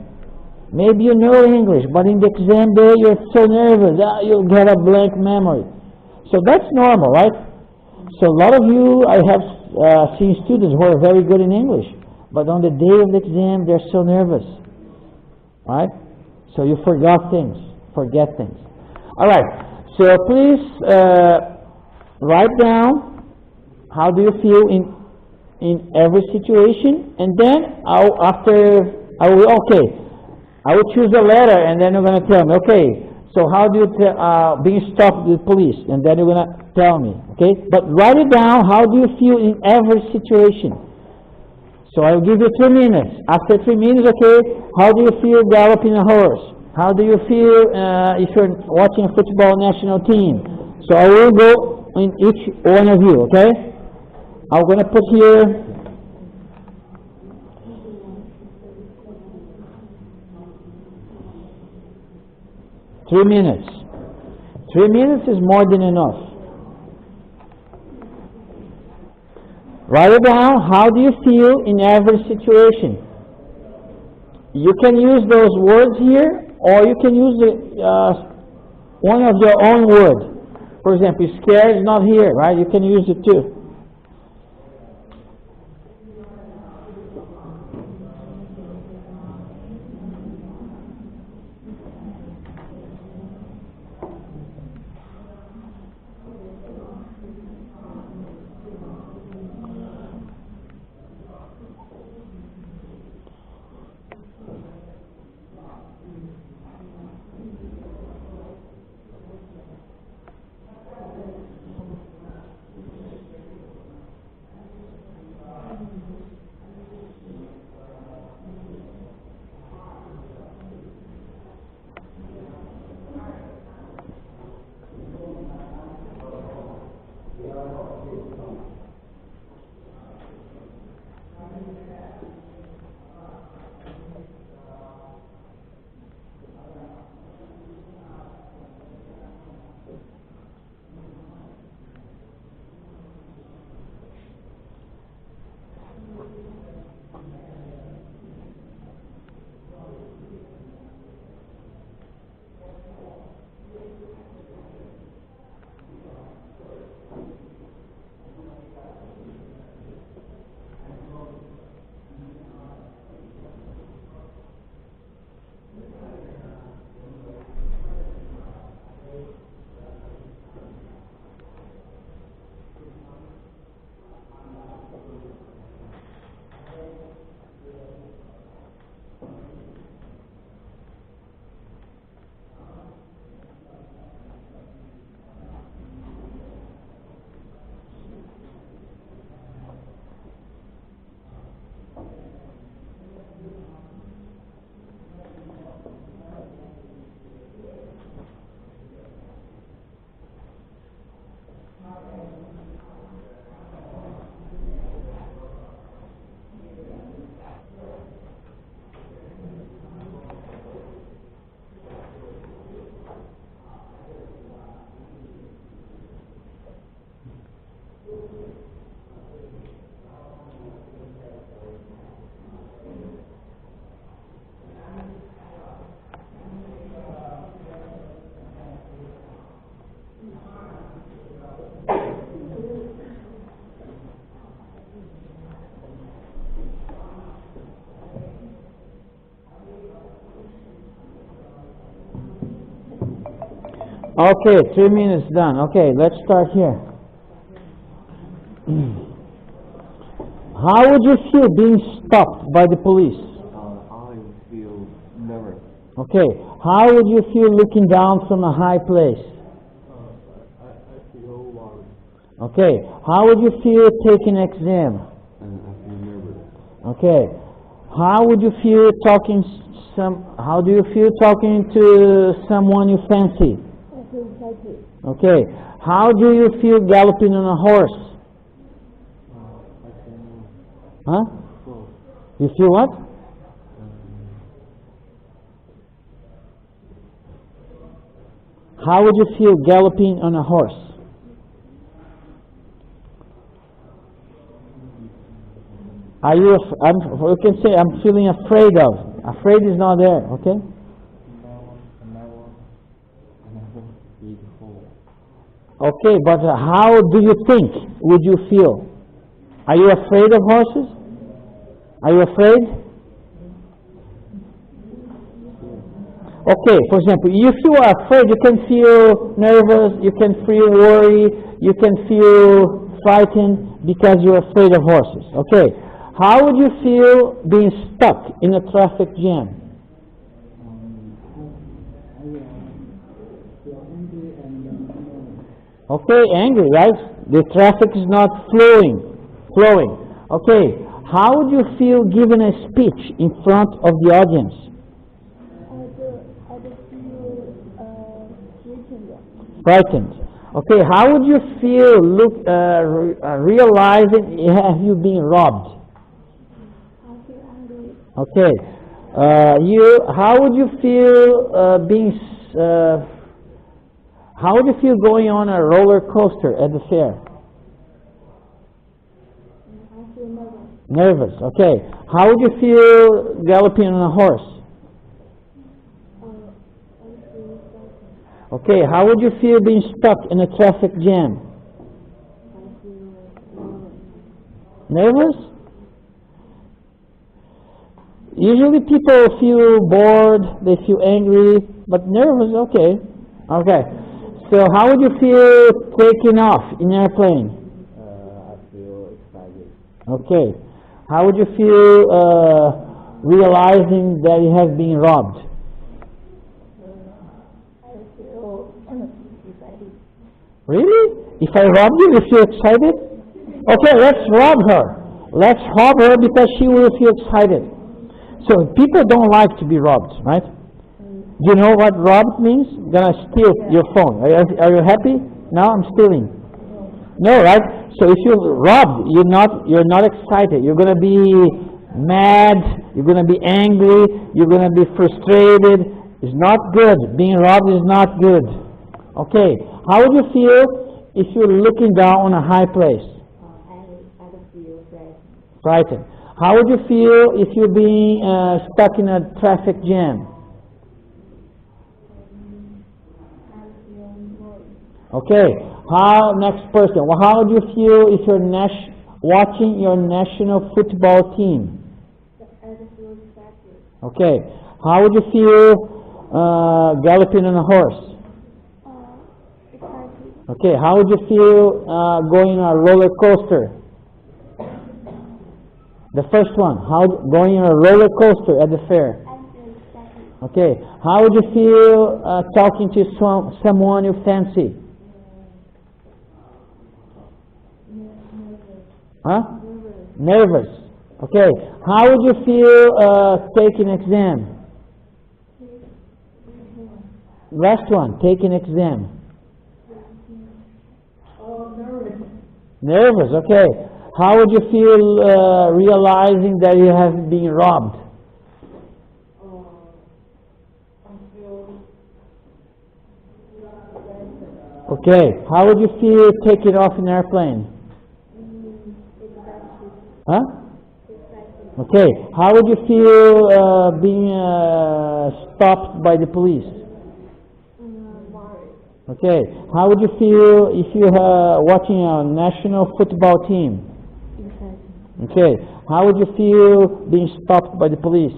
Maybe you know English, but in the exam day you're so nervous, you'll get a blank memory. So that's normal, right? So a lot of you, I have seen students who are very good in English, but on the day of the exam they're so nervous, right? So you forget things. All right. So please write down how do you feel in every situation, and then I will choose a letter, and then you're going to tell me, okay, so how do you being stopped with police, and then you're going to tell me, okay? But write it down, how do you feel in every situation? So I'll give you 3 minutes. After 3 minutes, okay, how do you feel galloping a horse? How do you feel if you're watching a football national team? So I will go in each one of you, okay? I'm going to put here Three minutes. 3 minutes is more than enough. Write it down. How do you feel in every situation? You can use those words here, or you can use one of your own words. For example, scared is not here, right? You can use it too. Okay, 3 minutes done. Okay, let's start here. How would you feel being stopped by the police?
I feel nervous.
Okay, how would you feel looking down from a high place?
I feel worried.
Okay, how would you feel taking an exam?
I feel nervous.
Okay, how would you feel how do you feel talking to someone you fancy?
I feel excited.
Okay, how do you feel galloping on a horse? Huh? You feel what? How would you feel galloping on a horse? Are you? You can say I'm feeling afraid of. Afraid is not there. Okay. Okay, but how do you think would you feel? Are you afraid of horses? Are you afraid? Okay, for example, if you are afraid, you can feel nervous, you can feel worry, you can feel frightened because you're afraid of horses. Okay, how would you feel being stuck in a traffic jam? Okay, angry, right? The traffic is not flowing. Okay, how would you feel giving a speech in front of the audience?
I feel
Frightened. Okay, how would you feel realizing have you been robbed?
I feel angry.
Okay, how would you feel how would you feel going on a roller coaster at the fair?
I feel nervous.
Nervous, okay. How would you feel galloping on a horse?
I feel excited.
Okay, how would you feel being stuck in a traffic jam?
I feel nervous.
Nervous? Usually people feel bored, they feel angry, but nervous, okay. Okay, so how would you feel taking off in an airplane?
I feel excited.
Okay, how would you feel realizing that you have been robbed?
I feel excited.
Really? If I rob you, you feel excited? Okay, let's rob her. Let's rob her because she will feel excited. So people don't like to be robbed, right? Do you know what robbed means? Gonna steal your phone. Are you happy? Now I'm stealing. No, right? So if you're robbed, you're not excited. You're gonna be mad. You're gonna be angry. You're gonna be frustrated. It's not good. Being robbed is not good. Okay. How would you feel if you're looking down on a high place?
I feel frightened.
Frightened. How would you feel if you're being stuck in a traffic jam?
I feel worried.
Okay. Next person. Well, how would you feel if you're watching your national football team?
I feel excited.
Okay. How would you feel galloping on a horse?
Excited.
Okay. How would you feel going on a roller coaster? The first one. Going on a roller coaster at the fair?
I feel excited.
Okay. How would you feel talking to someone you fancy? Huh? Nervous. Okay. How would you feel taking exam? Last one. Taking exam. Nervous. Okay. How would you feel realizing that you have been robbed? Okay. How would you feel taking off in an airplane? Huh? Okay. How would you feel being stopped by the police?
Worried.
Okay. How would you feel if you are watching a national football team?
Excited.
Okay. How would you feel being stopped by the police?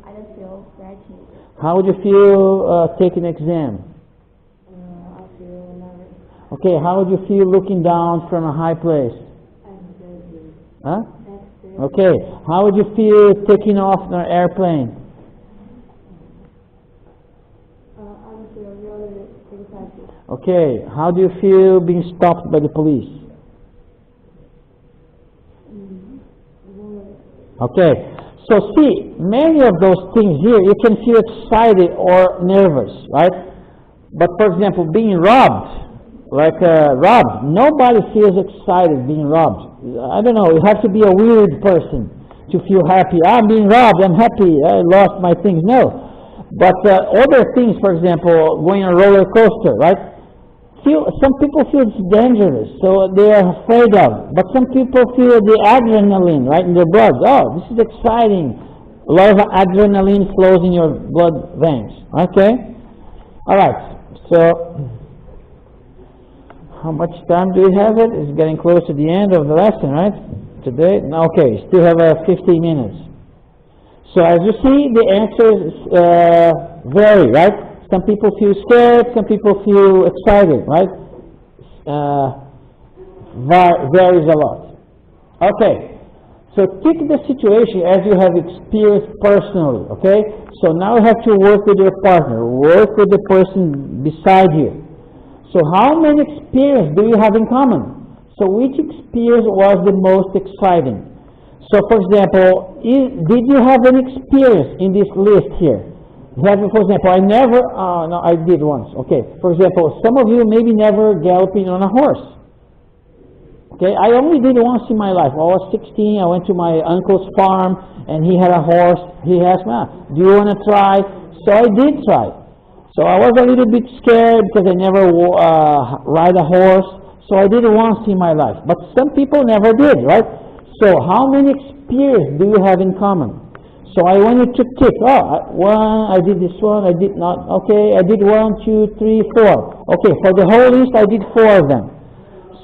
I feel frightened.
How would you feel taking an exam? Okay, how would you feel looking down from a high place?
Excited.
Huh?
Excited.
Okay, how would you feel taking off in an airplane?
I would feel really excited.
Okay, how do you feel being stopped by the police?
Really.
Okay, so see, many of those things here, you can feel excited or nervous, right? But for example, being robbed, robbed, nobody feels excited being robbed. I don't know, you have to be a weird person to feel happy. I'm being robbed, I'm happy, I lost my things. No. But other things, for example, going on a roller coaster, right? Some people feel it's dangerous, so they are afraid of. But some people feel the adrenaline, right, in their blood. Oh, this is exciting. A lot of adrenaline flows in your blood veins. Okay? All right. So, how much time do we have? It's getting close to the end of the lesson, right? Today? Okay, still have 15 minutes. So as you see, the answers vary, right? Some people feel scared, some people feel excited, right? Varies a lot. Okay, so take the situation as you have experienced personally, okay? So now you have to work with your partner, work with the person beside you. So how many experiences do you have in common? So which experience was the most exciting? So for example, did you have an experience in this list here? For example, I did once. Okay, for example, some of you maybe never galloping on a horse. Okay, I only did once in my life. I was 16, I went to my uncle's farm, and he had a horse. He asked me, do you want to try? So I did try. So I was a little bit scared because I never ride a horse. So I did it once in my life. But some people never did, right? So how many experiences do you have in common? So I wanted to tick, I did this one, I did not, okay, I did 1, 2, 3, 4. Okay, for the whole list I did 4 of them.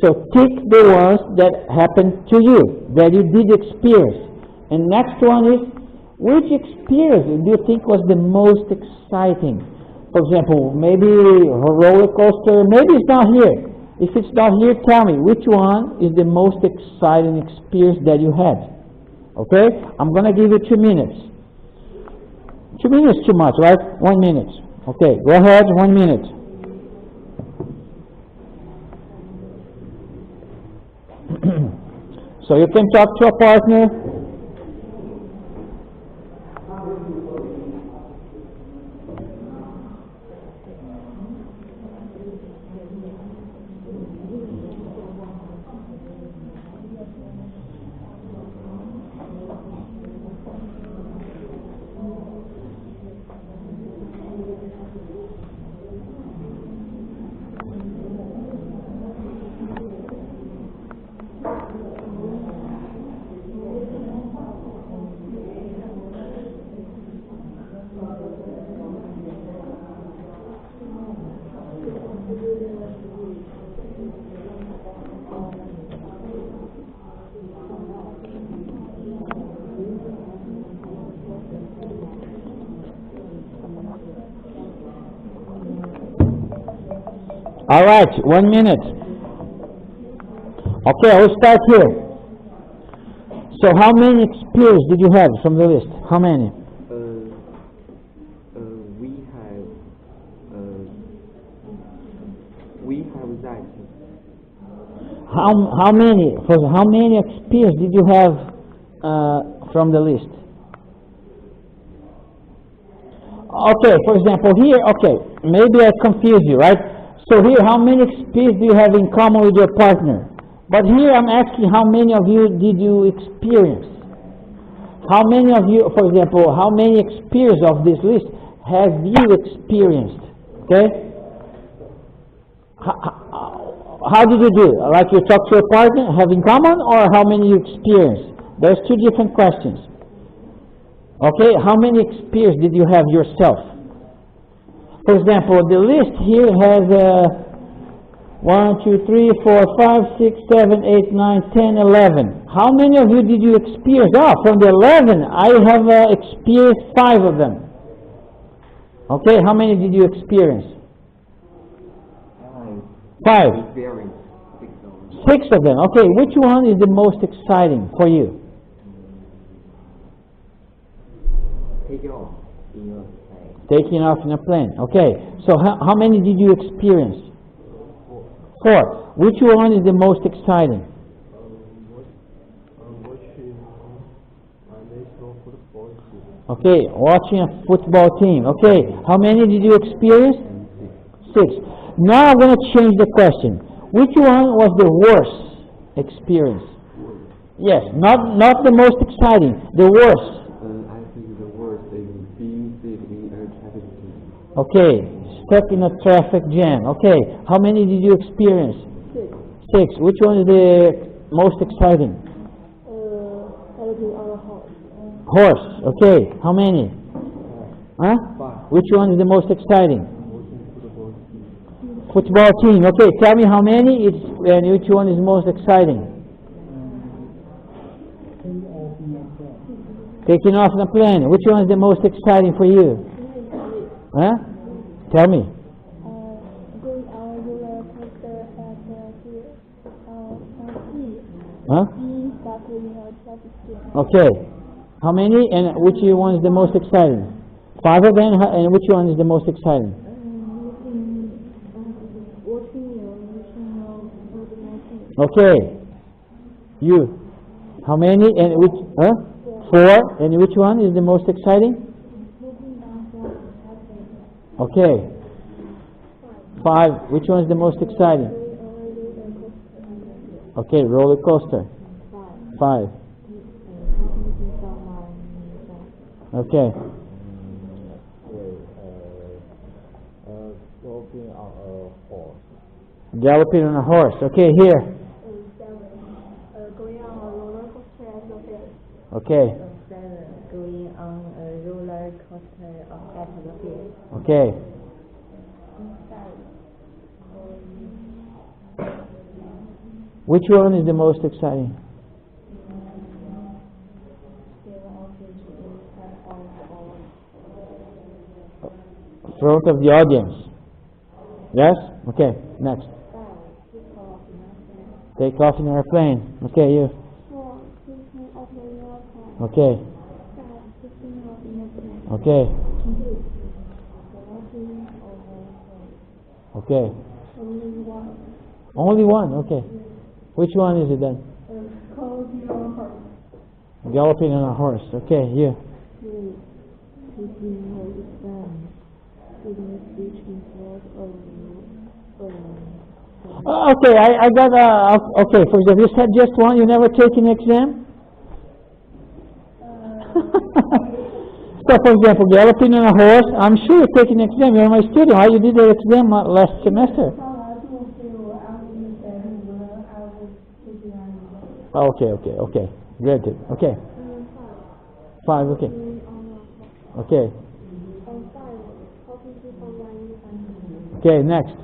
So tick the ones that happened to you, that you did experience. And next one is, which experience do you think was the most exciting? For example, maybe a roller coaster, maybe it's not here. If it's not here, tell me, which one is the most exciting experience that you had? Okay, I'm going to give you 2 minutes. 2 minutes too much, right? 1 minute. Okay, go ahead, 1 minute. So you can talk to a partner. All right, 1 minute. Okay, I will start here. So how many experiences did you have from the list? How many?
We have that.
How many? How many experiences did you have from the list? Okay, for example, here, okay, maybe I confuse you, right? So here, how many experiences do you have in common with your partner? But here I'm asking, how many of you did you experience? How many of you, for example, how many experiences of this list have you experienced? Okay? How did you do? Like you talk to your partner, have in common, or how many you experienced? There's 2 different questions. Okay, how many experiences did you have yourself? For example, the list here has 1, 2, 3, 4, 5, 6, 7, 8, 9, 10, 11. How many of you did you experience? From the 11, I have experienced 5 of them. Okay, how many did you experience? 5.
Experience. 6 of them.
6 of them. Okay, which one is the most exciting for you?
Take it off in your plane.
Taking off in a plane. Okay, so how many did you experience? 4. Which one is the most exciting? Okay, watching a football team. Okay, how many did you experience? 6. Now I'm going to change the question. Which one was the worst experience? Yes, not the most exciting, the worst.
I think the worst is being sick in a traffic jam.
Okay, stuck in a traffic jam. Okay, how many did you experience? 6. Which one is the most exciting?
Editing on a horse.
Horse. Okay, how many? Huh?
5.
Which one is the most exciting? Football team. Okay, tell me how many and which one is most exciting? Taking off in a plane. Which one is the most exciting for you? Huh? Tell me.
Going on a roller coaster at here.
Huh?
Stuck in a traffic jam.
Okay. How many and which one is the most exciting? 5 of them and which one is the most exciting? Okay. You. How many and which? 4 and which one is the most exciting? Okay. 5. Which one is the most exciting? Okay, roller coaster. 5. Okay.
Walking on a horse.
Galloping on a horse. Okay, here.
Going on a roller coaster at the fair.
Okay.
7. Going on a roller coaster at the fair.
Okay. Which one is the most exciting? Front of the audience. Yes? Okay, next. Take off in an airplane. Okay, you.
4. Taking off the airplane.
Okay,
5. Taking off in a plane.
okay, okay.
Only one.
Only one, okay. Which one is it then?
Closing on her.
Galloping on a horse. Okay, you.
3. Taking her exam. Taking a speech in front of
Okay, I got okay, for example, you said just one, you never take an exam? So, for example, galloping on a horse, I'm sure you take an exam. You're my student. How you did the exam last semester? Okay. Good. Okay. 5, okay. Okay. Okay, next.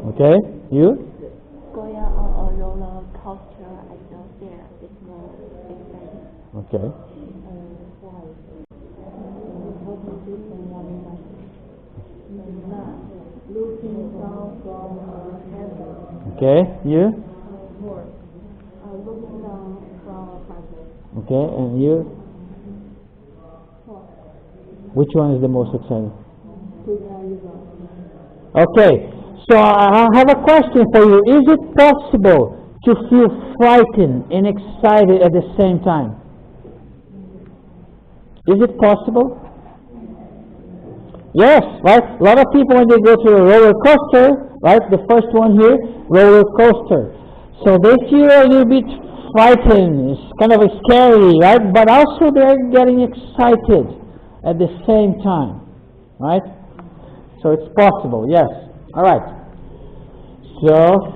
Okay, you?
Going on a roller coaster at the fair is more exciting.
Okay.
5. Talking to someone looking down from a heaven.
Okay, you?
4. Looking down from a heaven.
Okay, and you?
4.
Which one is the most exciting?
Taking
Okay, so I have a question for you. Is it possible to feel frightened and excited at the same time? Is it possible? Yes, right? A lot of people, when they go to a roller coaster, right? The first one here, roller coaster. So they feel a little bit frightened. It's kind of scary, right? But also they're getting excited at the same time, right? So it's possible, yes. All right. So,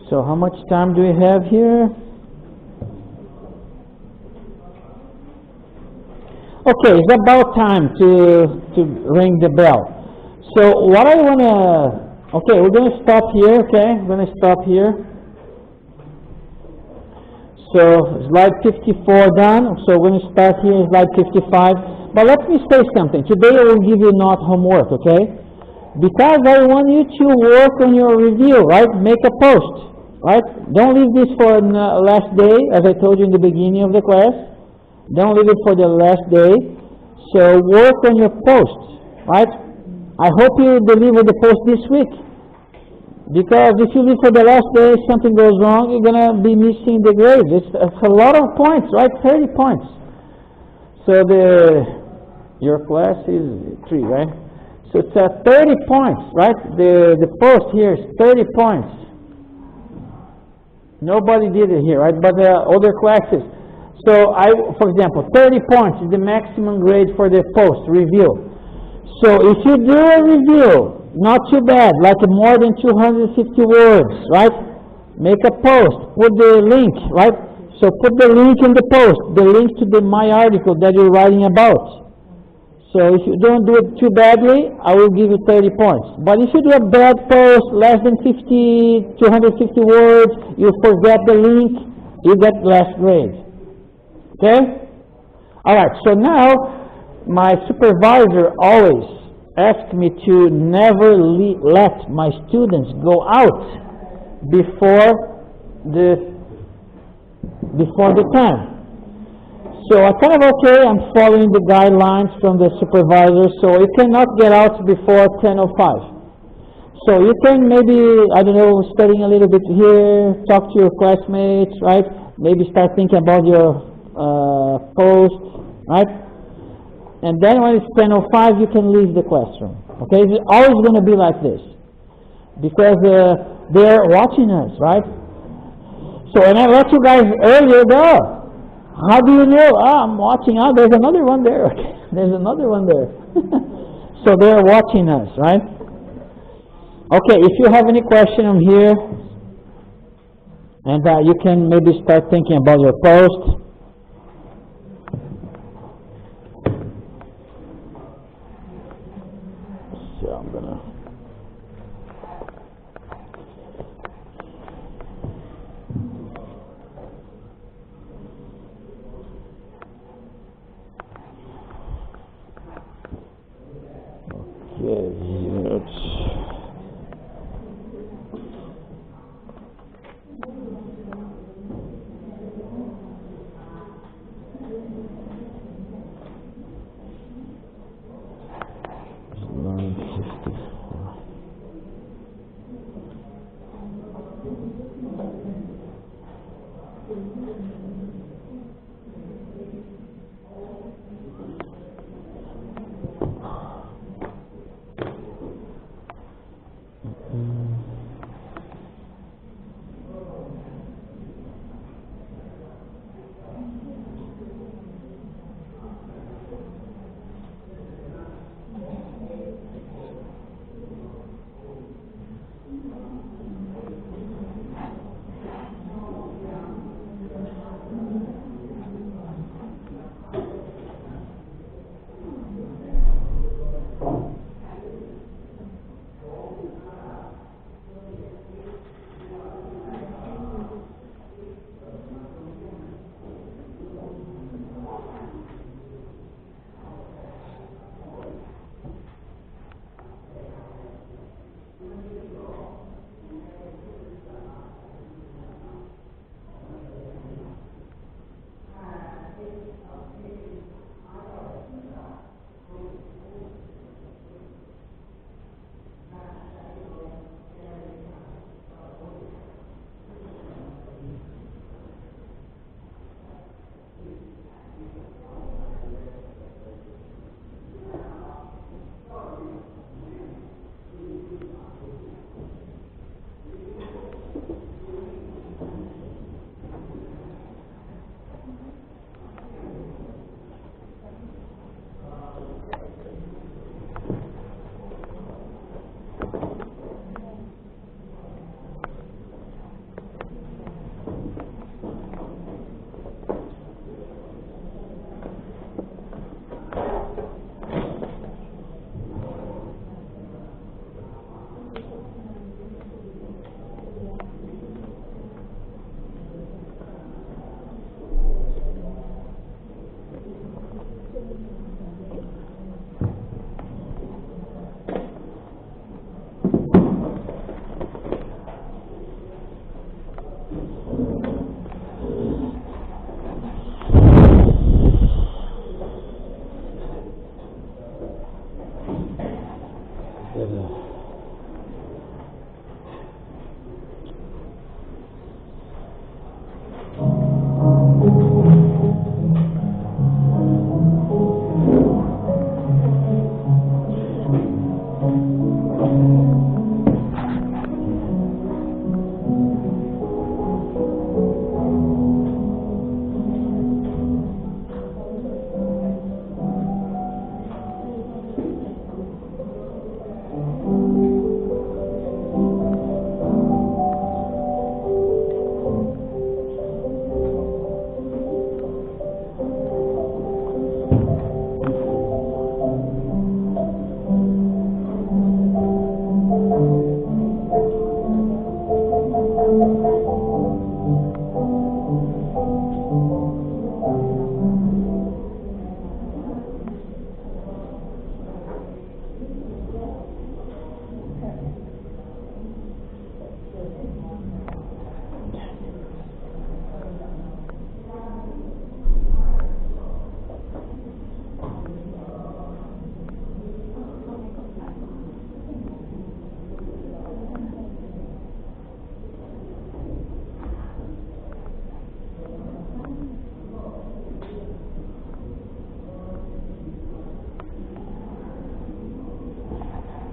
so how much time do we have here? Okay, it's about time to ring the bell. So what I want to, okay, we're going to stop here, okay? I'm going to stop here. So slide 54 done. So we're going to start here in slide 55. But let me say something. Today I will give you not homework, okay? Because I want you to work on your review, right? Make a post, right? Don't leave this for last day, as I told you in the beginning of the class. Don't leave it for the last day. So work on your post, right? I hope you deliver the post this week. Because if you leave for the last day, something goes wrong, you're going to be missing the grade. It's a lot of points, right? 30 points. So your class is 3, right? So it's 30 points, right? The post here is 30 points. Nobody did it here, right? But other classes. So for example, 30 points is the maximum grade for the post review. So if you do a review, not too bad, like more than 250 words, right? Make a post, put the link, right? So put the link in the post, the link to my article that you're writing about. So if you don't do it too badly, I will give you 30 points. But if you do a bad post, less than 250 words, you forget the link, you get less grade. Okay? Alright, so now, my supervisor always asks me to never let my students go out before the time. So I kind of okay, I'm following the guidelines from the supervisor, so you cannot get out before 10:05. So you can maybe, I don't know, studying a little bit here, talk to your classmates, right? Maybe start thinking about your post, right? And then when it's 10:05, you can leave the classroom. Okay, it's always going to be like this. Because they're watching us, right? So when I let you guys earlier go, how do you know? I'm watching. There's another one there. Okay. There's another one there. So they're watching us, right? Okay, if you have any question, I'm here. And you can maybe start thinking about your post. So I'm going to...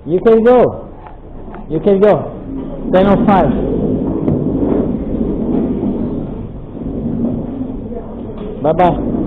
You can go. You can go. 10:05. Bye-bye.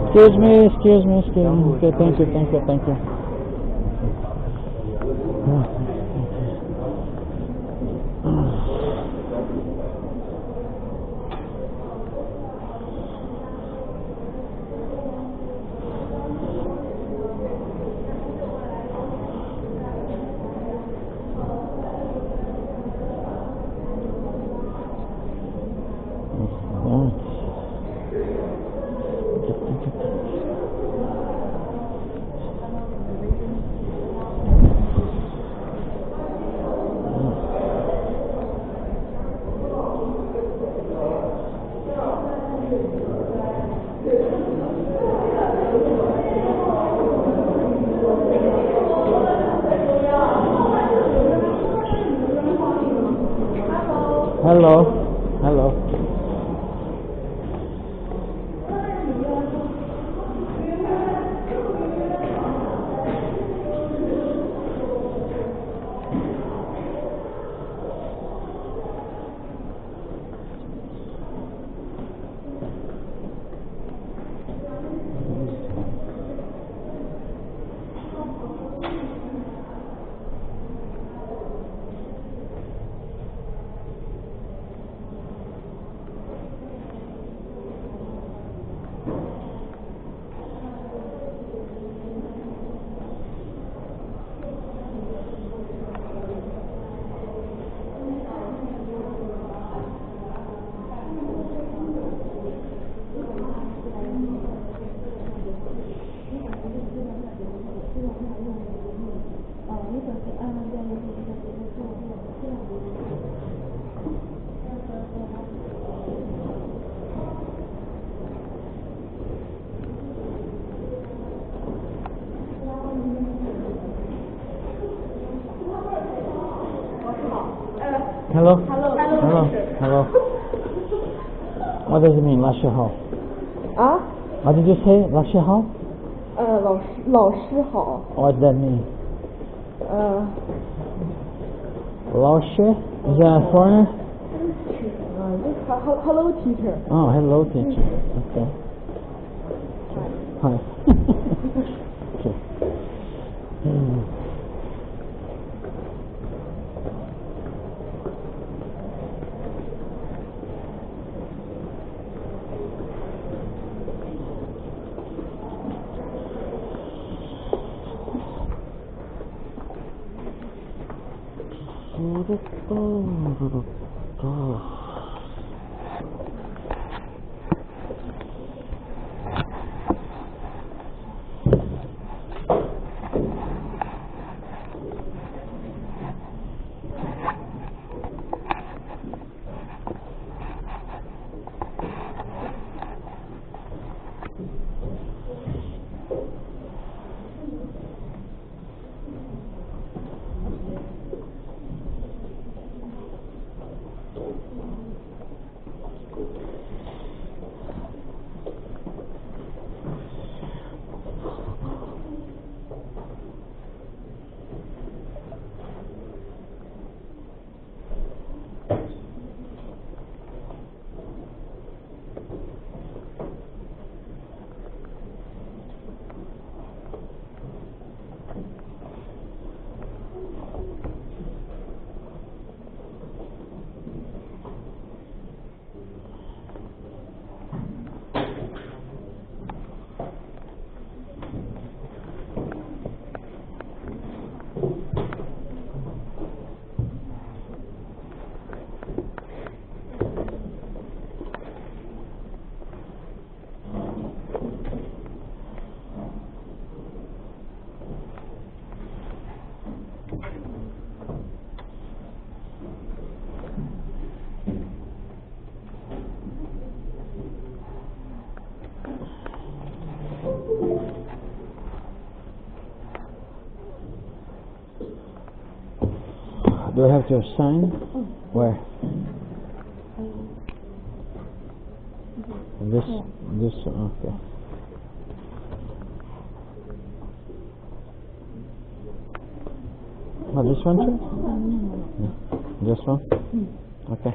Excuse me. Okay, thank you. Hello. What does it mean, 老师好?
啊，
What did you say, 老师好?
老师好，
What does that mean? 老师? Is that a foreigner?
Hello teacher.
Oh, hello, teacher. Okay. Hi. Okay. Do I have to sign? Where? This, okay. Oh, this one too? Yeah. This one? Okay.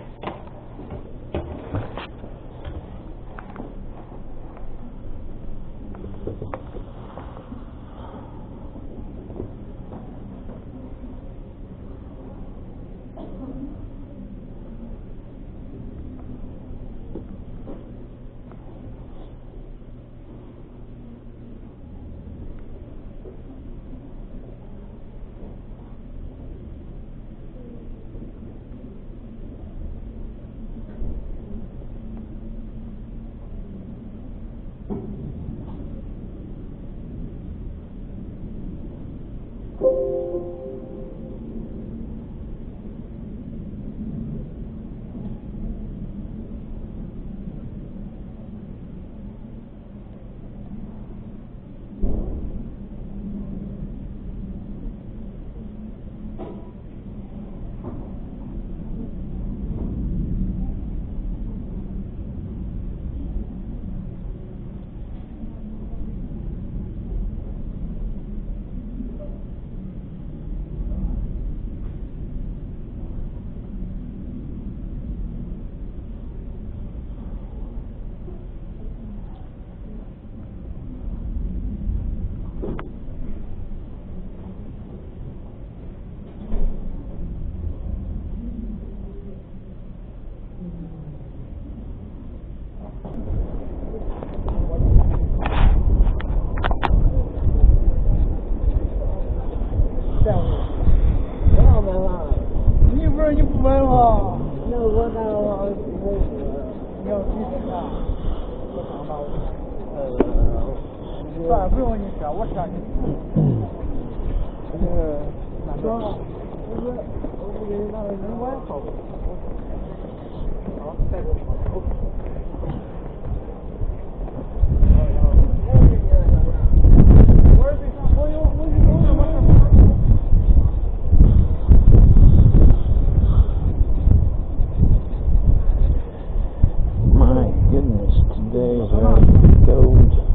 goodness, today is very cold.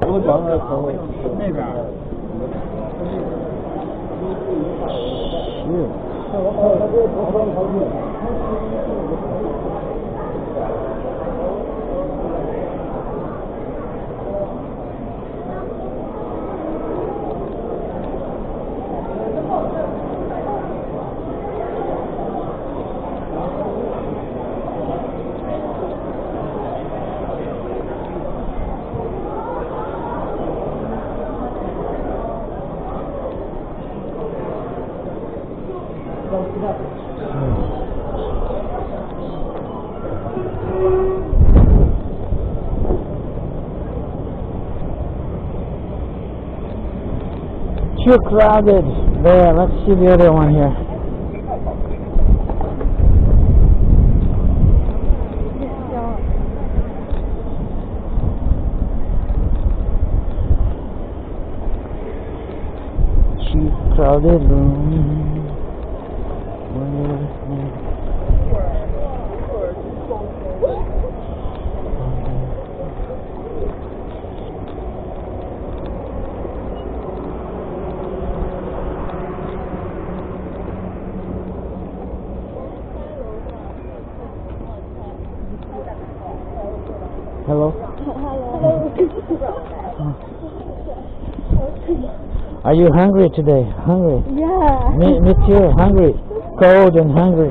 我讲的从
那边。Too crowded. There, let's see the other one here. Too crowded room. Hello? Are you hungry today? Hungry?
Yeah.
Me too, hungry. Cold and hungry.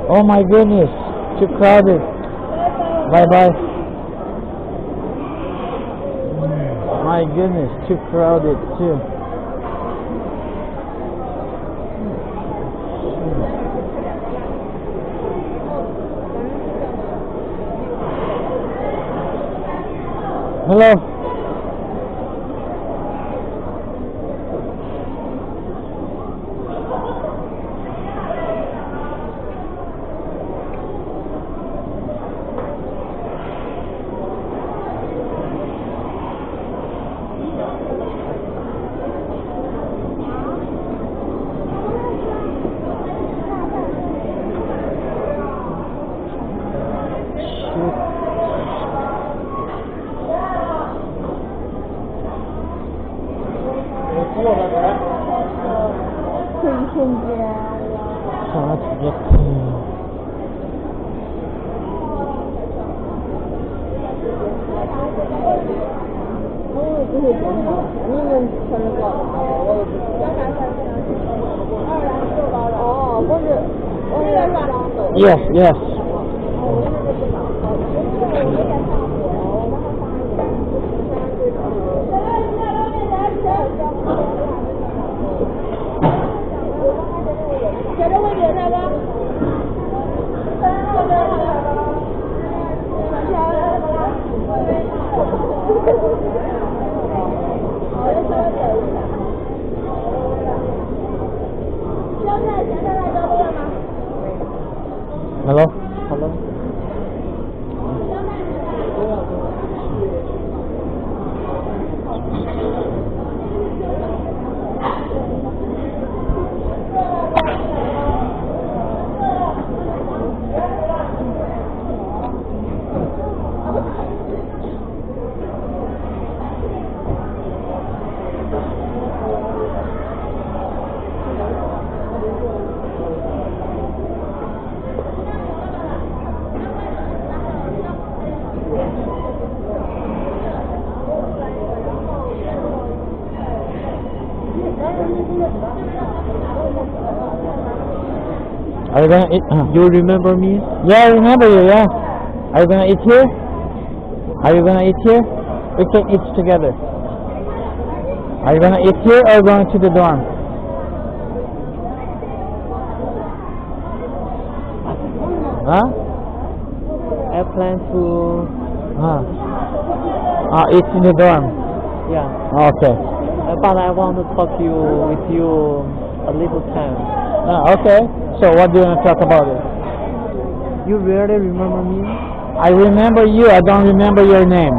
Oh my goodness, too crowded. Bye bye. My goodness, too crowded too. Hello. Hard to get to.
你们全是高的，我也不知道。哦，我是双的。
Yes, yes. Hello?
Hello.
Are you gonna eat?
You remember me?
Yeah, I remember you, yeah. Are you gonna eat here? Are you gonna eat here? We can eat together. Are you gonna eat here or going to the dorm? Huh?
I plan to,
Eat in the dorm.
yeah.
Okay.
But I want to talk to you with you a little time.
Okay. So what do you want to talk about it?
You really remember me?
I remember you. I don't remember your name.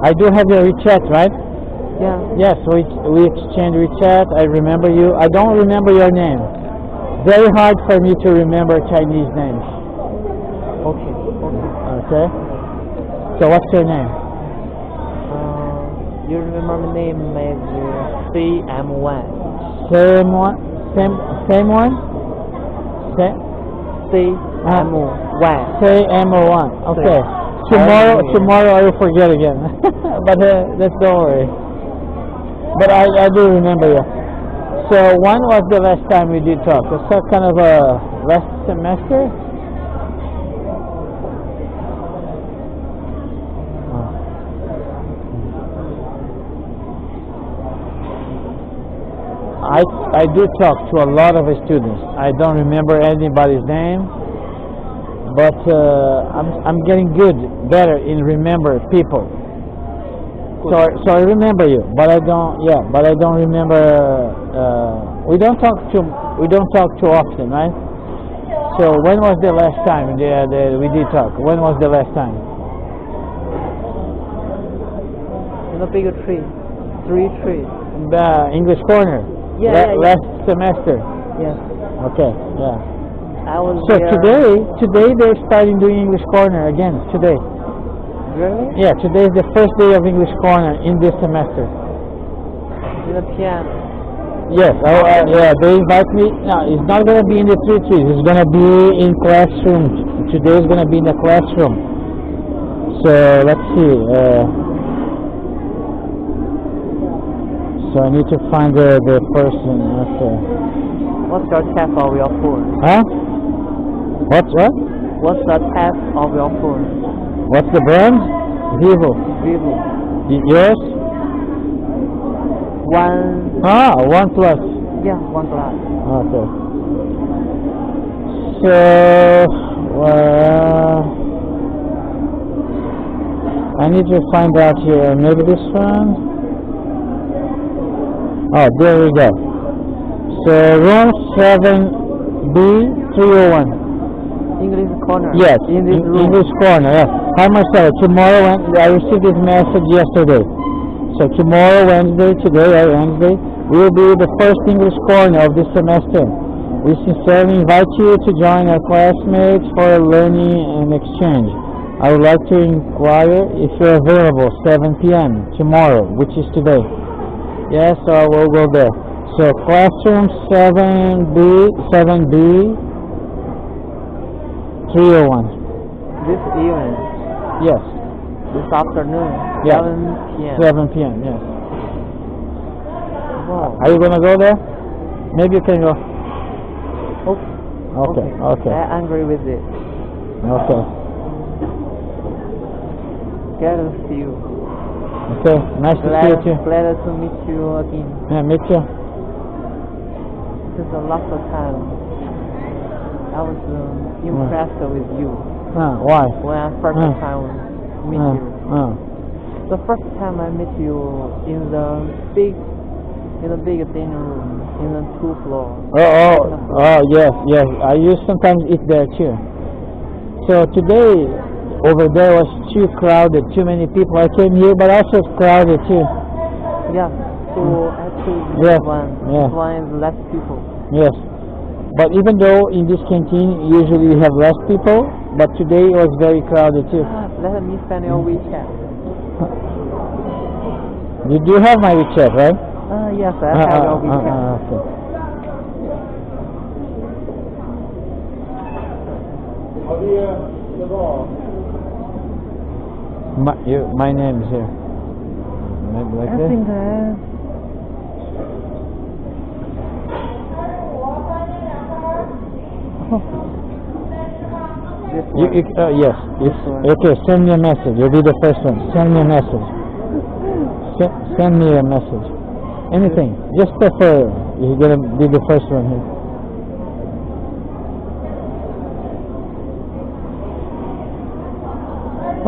I do have your WeChat, right?
Yeah.
Yes, we exchanged WeChat. I remember you. I don't remember your name. Very hard for me to remember Chinese names.
Okay.
Okay. So what's your name?
You remember my name is CM1.
Same one. Same one.
CM1.
CM1. Okay.
Same.
Tomorrow I will forget again. But that's don't worry. But I do remember you. So when was the last time we did talk? Was that kind of a last semester? I do talk to a lot of students. I don't remember anybody's name, but I'm getting better in remember people. So I remember you, but I don't. Yeah, but I don't remember. We don't talk too often, right? So when was the last time we did talk? When was the last time?
In a big tree. 3 trees.
The English corner.
Yeah.
Last semester.
Yes.
Okay. Yeah.
I was
So
there.
today they're starting doing English corner again. Today.
Really?
Yeah. Today is the first day of English corner in this semester.
In the piano.
Yes. Yeah. They invite me. No, it's not gonna be in the 3 trees. It's gonna be in classroom. Today is gonna be in the classroom. So let's see. So I need to find the person. Okay.
What's your type of your phone?
Huh? What?
What's the type of your phone?
What's the brand? Vivo.
Vivo.
Yours? OnePlus.
Yeah, OnePlus.
Okay. So, I need to find out here. Maybe this one. Oh, there we go. So, room 7B301.
English corner.
Yes,
In this room.
English corner. Yes. Hi Marcelo, tomorrow I received this message yesterday. So tomorrow, Wednesday, will be the first English corner of this semester. We sincerely invite you to join our classmates for learning and exchange. I would like to inquire if you're available 7 p.m. tomorrow, which is today. Yes, so I will go there. So classroom 7B 301.
This evening.
Yes.
This afternoon.
Yeah.
7 p.m.
7 p.m. Yes.
Oh.
Are you gonna go there? Maybe you can go.
Okay.
Okay, okay,
I agree with it.
okay.
Glad to see you.
Okay, nice to see you too.
Glad to meet you again.
Yeah, me too.
Since the last time, I was impressed with you
Why?
when I first time meet you. The first time I met you in the big dining room in the 2th floor.
Yes, yes. I used sometimes eat there too. So today, over there was too crowded, too many people. I came here, but also it's crowded too.
Yeah. So actually,
Yeah,
this one is less people.
Yes. But even though in this canteen usually you have less people, but today it was very crowded too.
Let me send your WeChat.
You do have my WeChat, right?
Yes, I have your WeChat.
Okay. My name is here. Maybe like
I
this?
think this one.
Yes. Okay, send me a message. You'll be the first one. Send me a message. Send me a message. Anything. Just prefer. You're gonna be the first one here.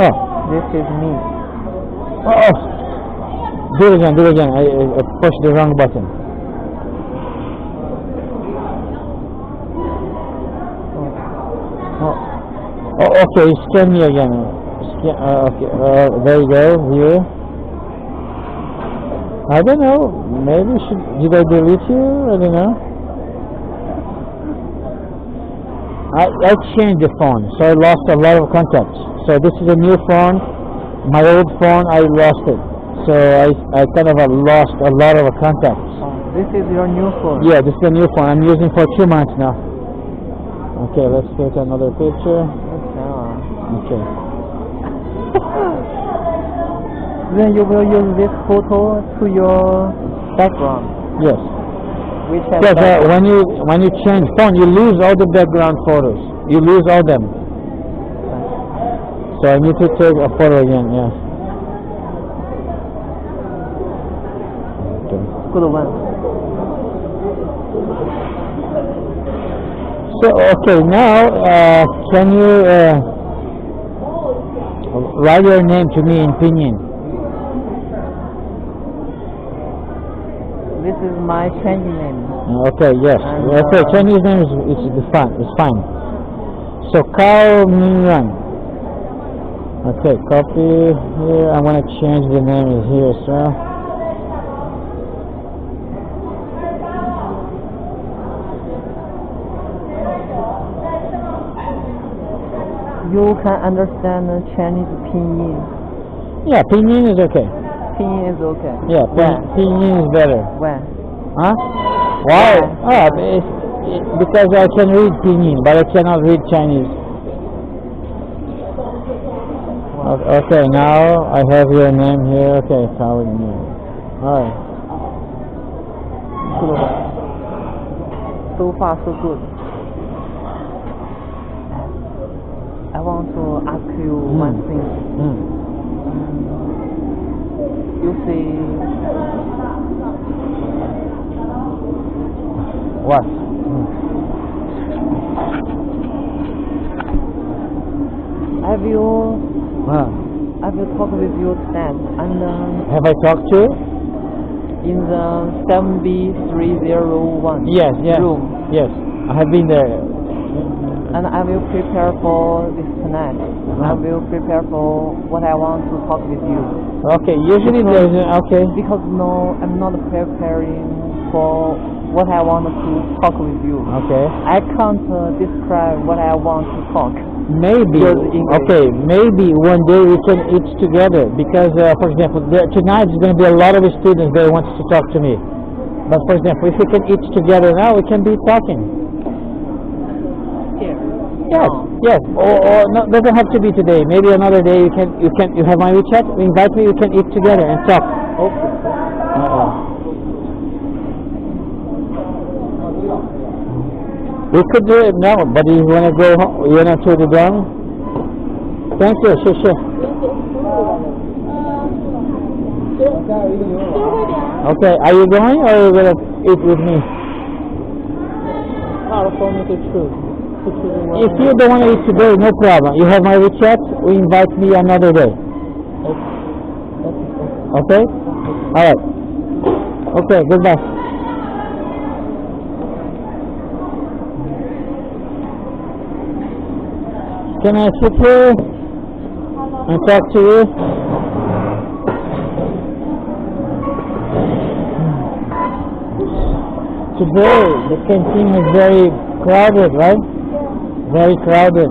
Oh.
This is me.
Oh. Do it again. I pushed the wrong button. Oh, okay, scan me again. Okay, there you go, here. I don't know, maybe did I delete you? I don't know. I changed the phone, so I lost a lot of contacts. So this is a new phone. My old phone, I lost it. So I kind of lost a lot of contacts.
This is your new phone?
Yeah, this is a new phone. I'm using for 2 months now. Okay, let's take another picture. Okay.
Then you will use this photo to your background.
Yes.
Because
when you change phone, you lose all the background photos. You lose all them. So I need to take a photo again. Yeah. Okay.
Good one.
So okay, now can you write your name to me in pinyin?
This is my Chinese name.
Okay, yes. Okay, Chinese name is fine. It's fine. So Kao Mingyuan. Okay, copy here. I'm gonna change the name here as well.
You can understand Chinese pinyin.
Yeah, pinyin is okay.
Pinyin is okay.
Yeah, pinyin is better.
When?
Huh? Why? Because I can read pinyin, but I cannot read Chinese. Okay, now I have your name here. Okay, Kao Mingyuan. Alright.
Good one. So far so good. I want to ask you one thing. You see,
what?
Have you talked with you tonight and
Have I talked to you?
in the 7B301
Yes,
room?
Yes, I have been there.
And I will prepare for this tonight. I will prepare for what I want to talk with you.
Okay, usually there's okay.
Because no, I'm not preparing for what I want to talk with you.
Okay.
I can't describe what I want to talk.
Maybe, okay, maybe one day we can eat together because, for example, tonight is going to be a lot of students that wants to talk to me. But for example, if we can eat together now, we can be talking.
Here.
Yes, yes. Or no, doesn't have to be today. Maybe another day. You have my WeChat. Invite me. We can eat together and talk.
Okay.
We could do it now, but you wanna go home, you wanna to the dorm? Thank you, 谢谢。Okay, are you going or are you gonna eat with me?
Hard for me to choose.
If you don't wanna eat today, no problem. You have my WeChat, we invite me another day. Okay? Alright. Okay, goodbye. Can I sit here and talk to you? Today, the canteen is very crowded, right? Very crowded.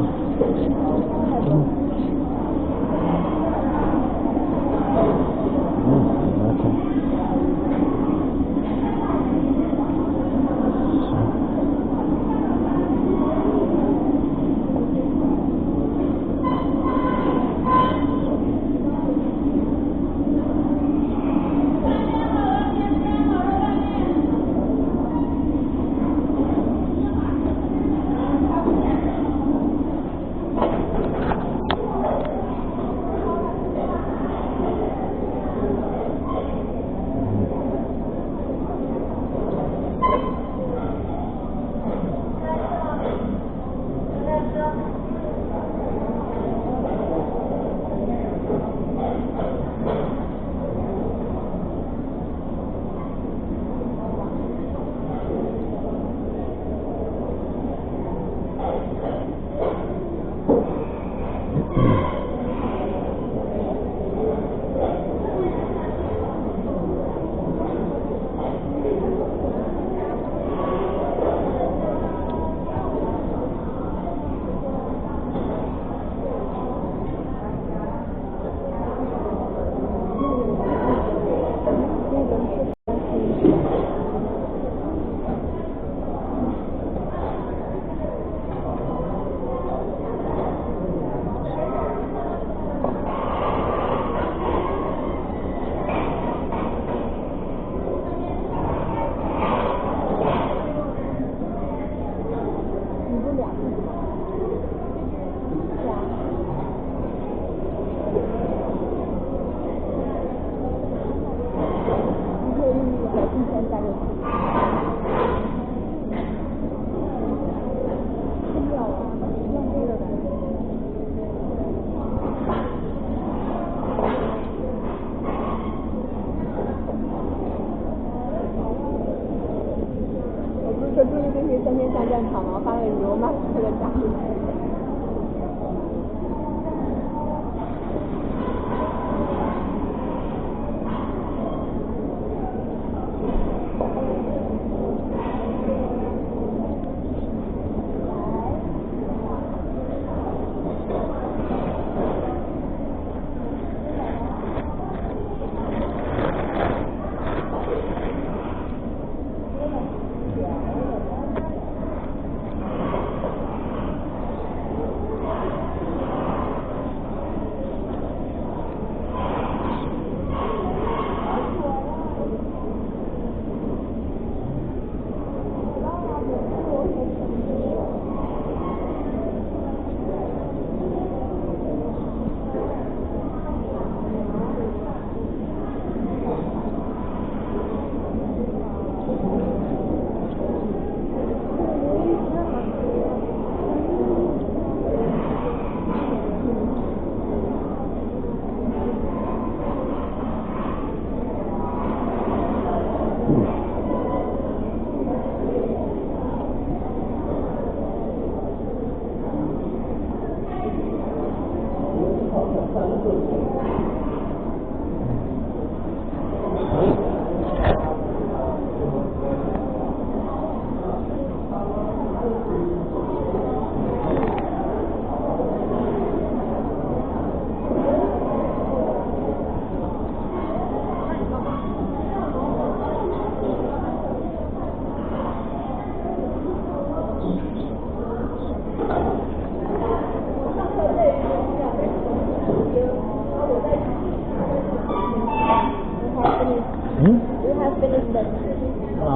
We have finished that.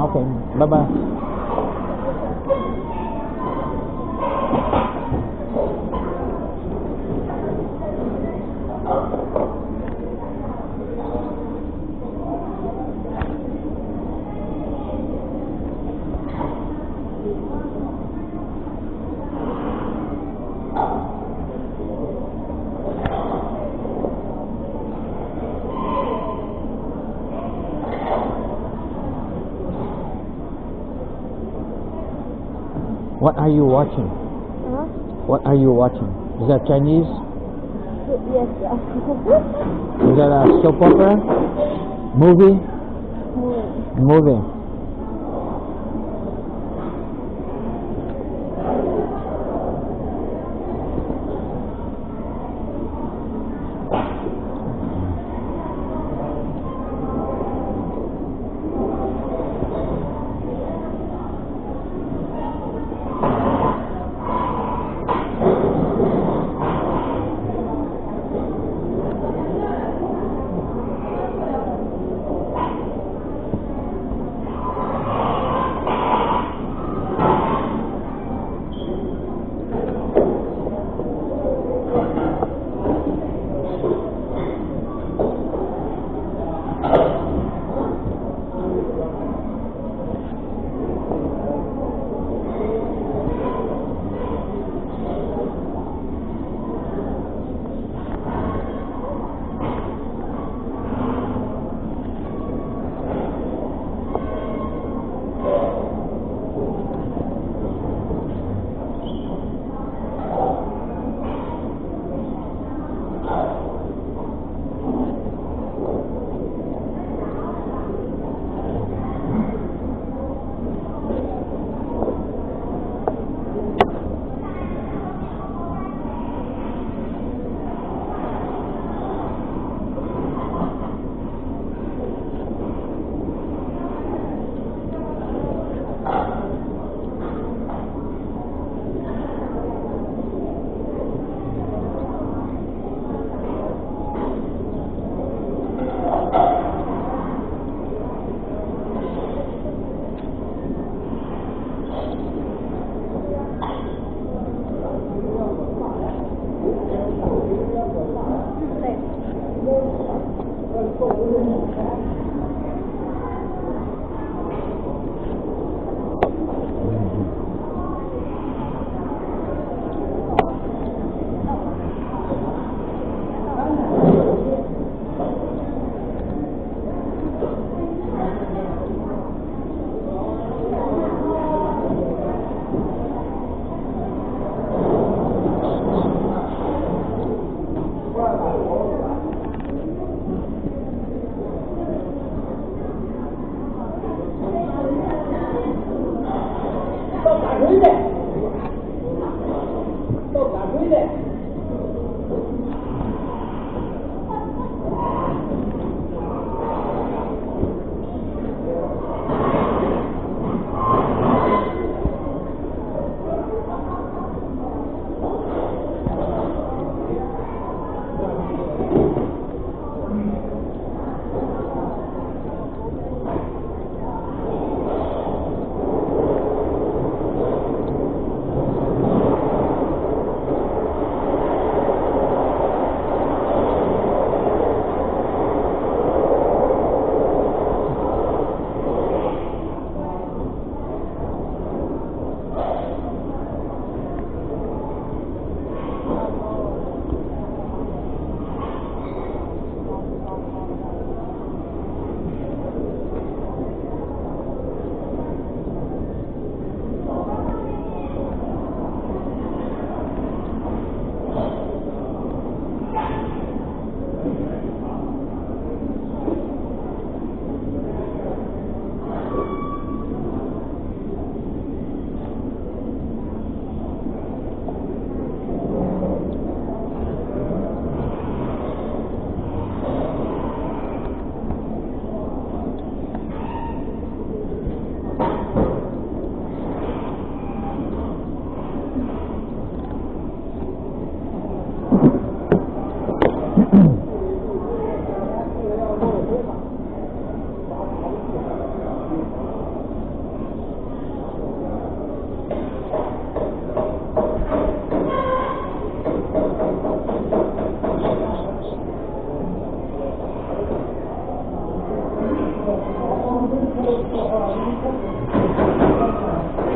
Okay, bye-bye. What are you watching?
Huh?
What are you watching? Is that Chinese?
Yes.
Is that a soap opera? Movie? Movie.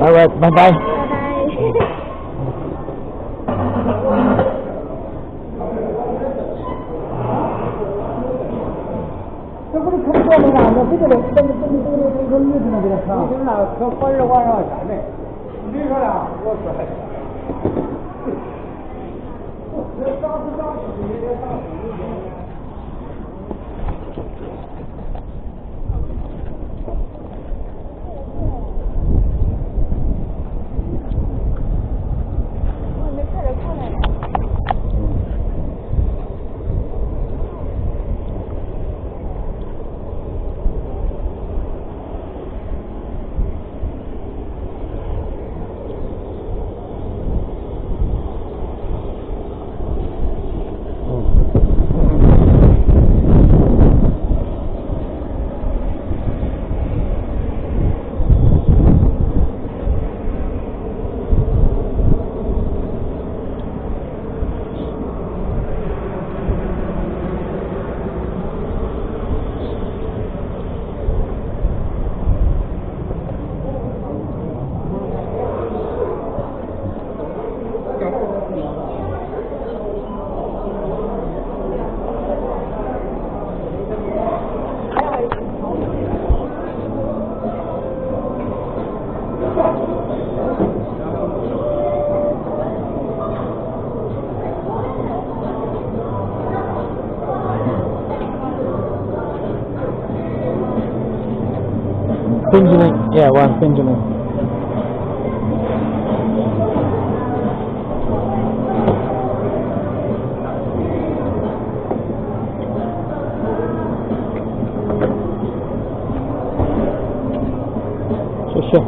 All right, bye-bye.
这不是可过了吗？那这个可빨리 와야 잘해. 绿色的，我塞！这上次上洗，这上洗的。
我没看着过来。
Pendulum, yeah, one pendulum. Sure.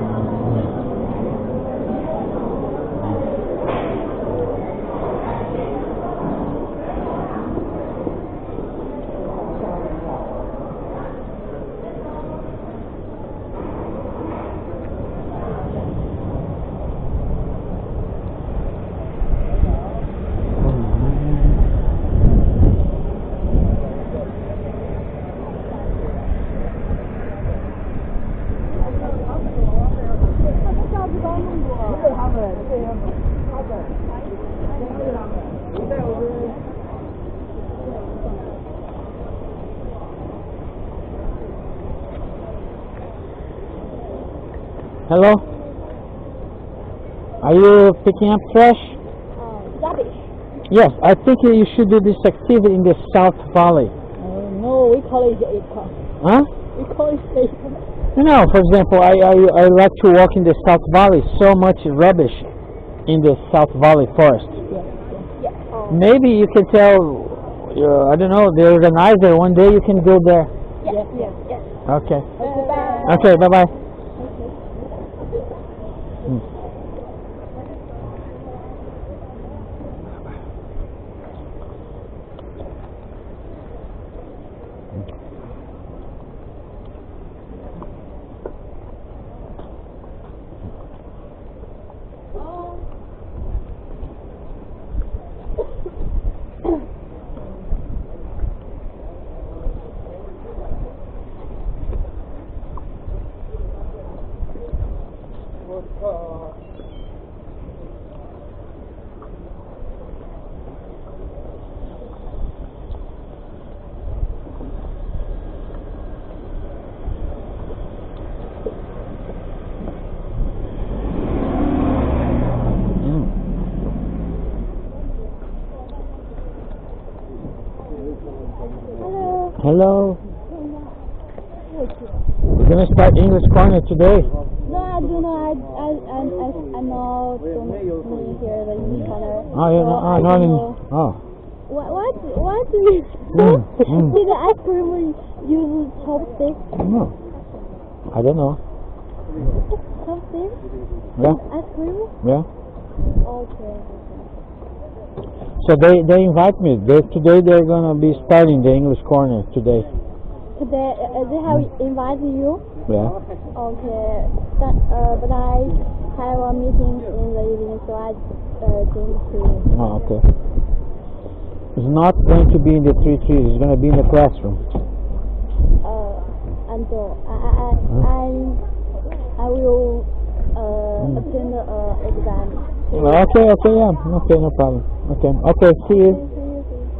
Hello? Are you picking up trash?
Rubbish.
Yes, I think you should do this activity in the South Valley.
No, we call it Jacob.
Huh?
We call it Jacob.
No, for example, I like to walk in the South Valley. So much rubbish in the South Valley forest.
Yeah. Oh.
Maybe you can tell, I don't know, the organizer, one day you can go there.
Yes.
Okay.
Bye.
Okay, bye-bye. Hello. We're gonna start English corner today.
No, I do not. I know don't mean here the English corner.
Oh, yeah,
So I
no,
don't
no,
know.
oh.
What do you Did the ice cream use chopstick?
No. I don't know.
Chopstick?
Yeah,
Ice cream?
yeah.
Okay.
So they invite me. Today they're gonna be starting the English corner today.
Today, they have invited you?
Yeah.
Okay. But I have a meeting in the evening, so I came to.
Oh, okay. It's not going to be in the 3 trees. It's gonna be in the classroom.
And so I will attend the exam.
Okay, yeah. Okay, no problem. Okay, see you.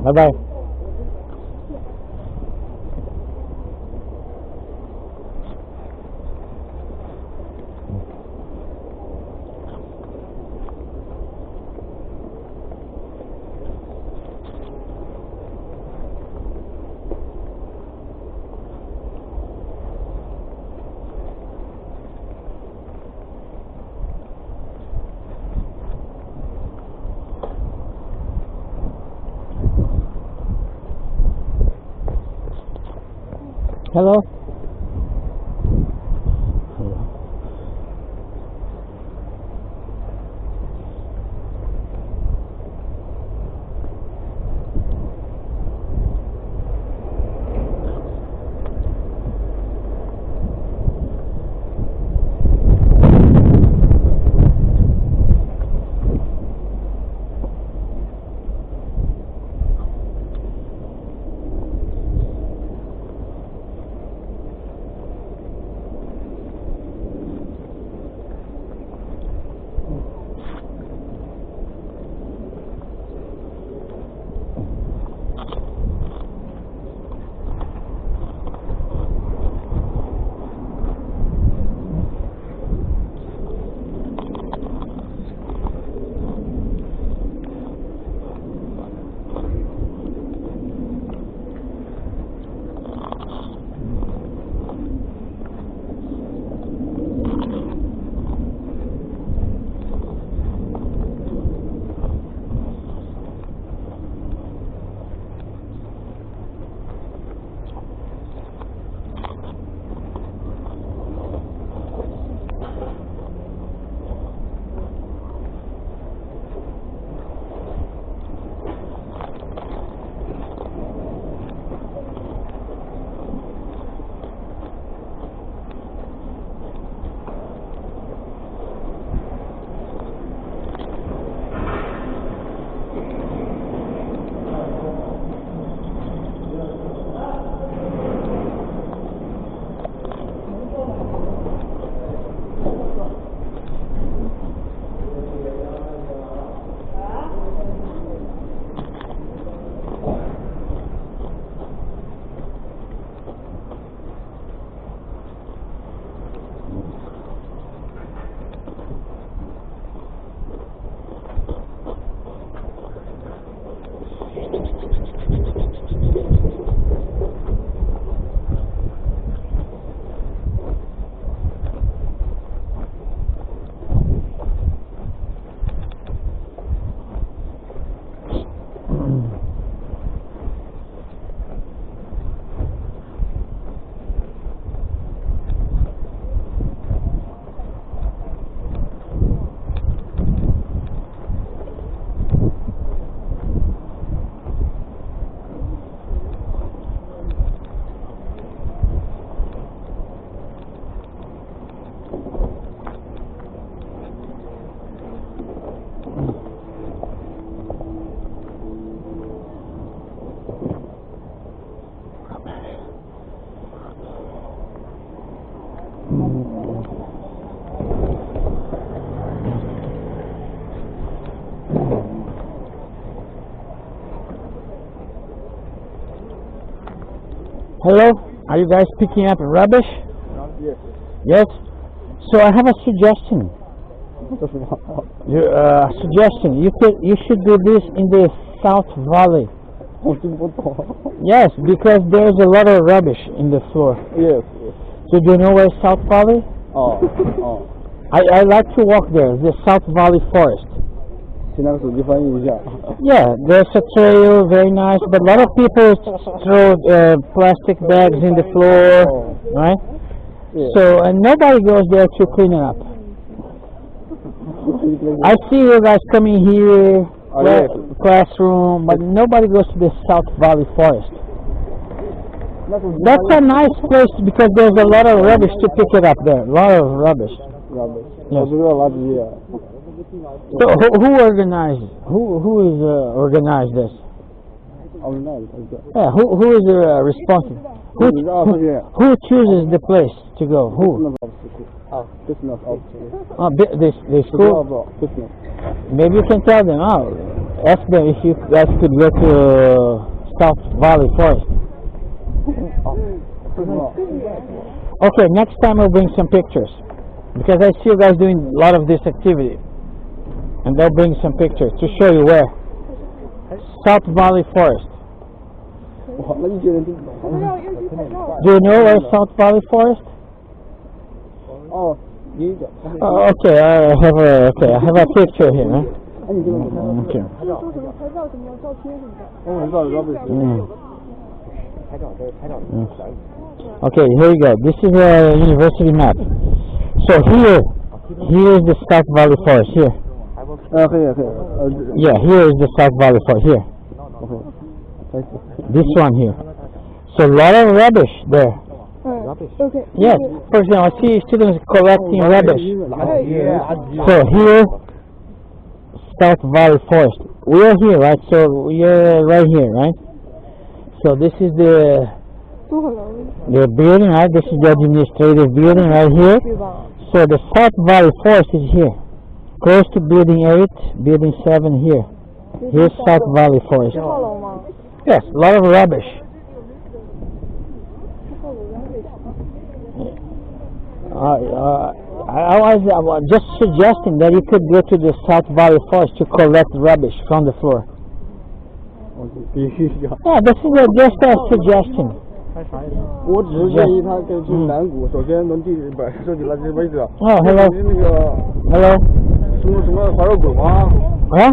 Bye-bye. Hello? Hello. Hello? Are you guys picking up rubbish?
Yes.
Yes? So I have a suggestion. Suggestion. You should do this in the South Valley.
我听不懂。
Yes, because there's a lot of rubbish in the floor.
Yes.
So do you know where South Valley?
哦哦，
I like to walk there, the South Valley Forest.
请拿个手机翻译一下。
Yeah, there's a trail, very nice, but a lot of people throw plastic bags in the floor, right?
Yeah.
So, and nobody goes there to clean it up. I see you guys coming here,
yes.
classroom, but nobody goes to the South Valley Forest.
那手机
That's a nice place because there's a lot of rubbish to pick it up there, a lot of rubbish.
rubbish.
Yes.
我知道垃圾啊。
So who organized? Who is organized this?
哦，那一个。
Yeah, who is responsible? Who chooses the place to go? Who?
Business of
The school.
business.
Maybe you can tell them. Oh, ask them if you guys could go to South Valley Forest. Okay, next time I'll bring some pictures because I see you guys doing a lot of this activity, and they'll bring some pictures to show you where. South Valley Forest.
哇，那一些人就
Do you know where South Valley Forest?
哦，一个。
Okay, I have a picture here. Huh?
哎，你这个
Okay.
说什么拍照什么照片什么的。
我很早 rubbish。
Mm.
拍照，这是拍照。
Mm. Okay, here we go. This is a university map. So here is the South Valley Forest. Here.
可以。
Yeah, here is the South Valley Forest. Here. This one here. So a lot of rubbish there.
Okay.
Yes. For example, I see students collecting rubbish. So here, South Valley Forest. We are here, right? So we are right here, right? So this is the building, right? This is the administrative building right here. So the South Valley Forest is here, close to building 8, building 7 here. Here's South Valley Forest. Yes, a lot of rubbish. I was just suggesting that you could go to the South Valley Forest to collect rubbish from the floor. Yeah, this is just a suggestion.
我只是建议他可以去南谷，首先能地把设计垃圾位置。
哦，hello，
那个
hello，
什么滑肉滚吗？
啊？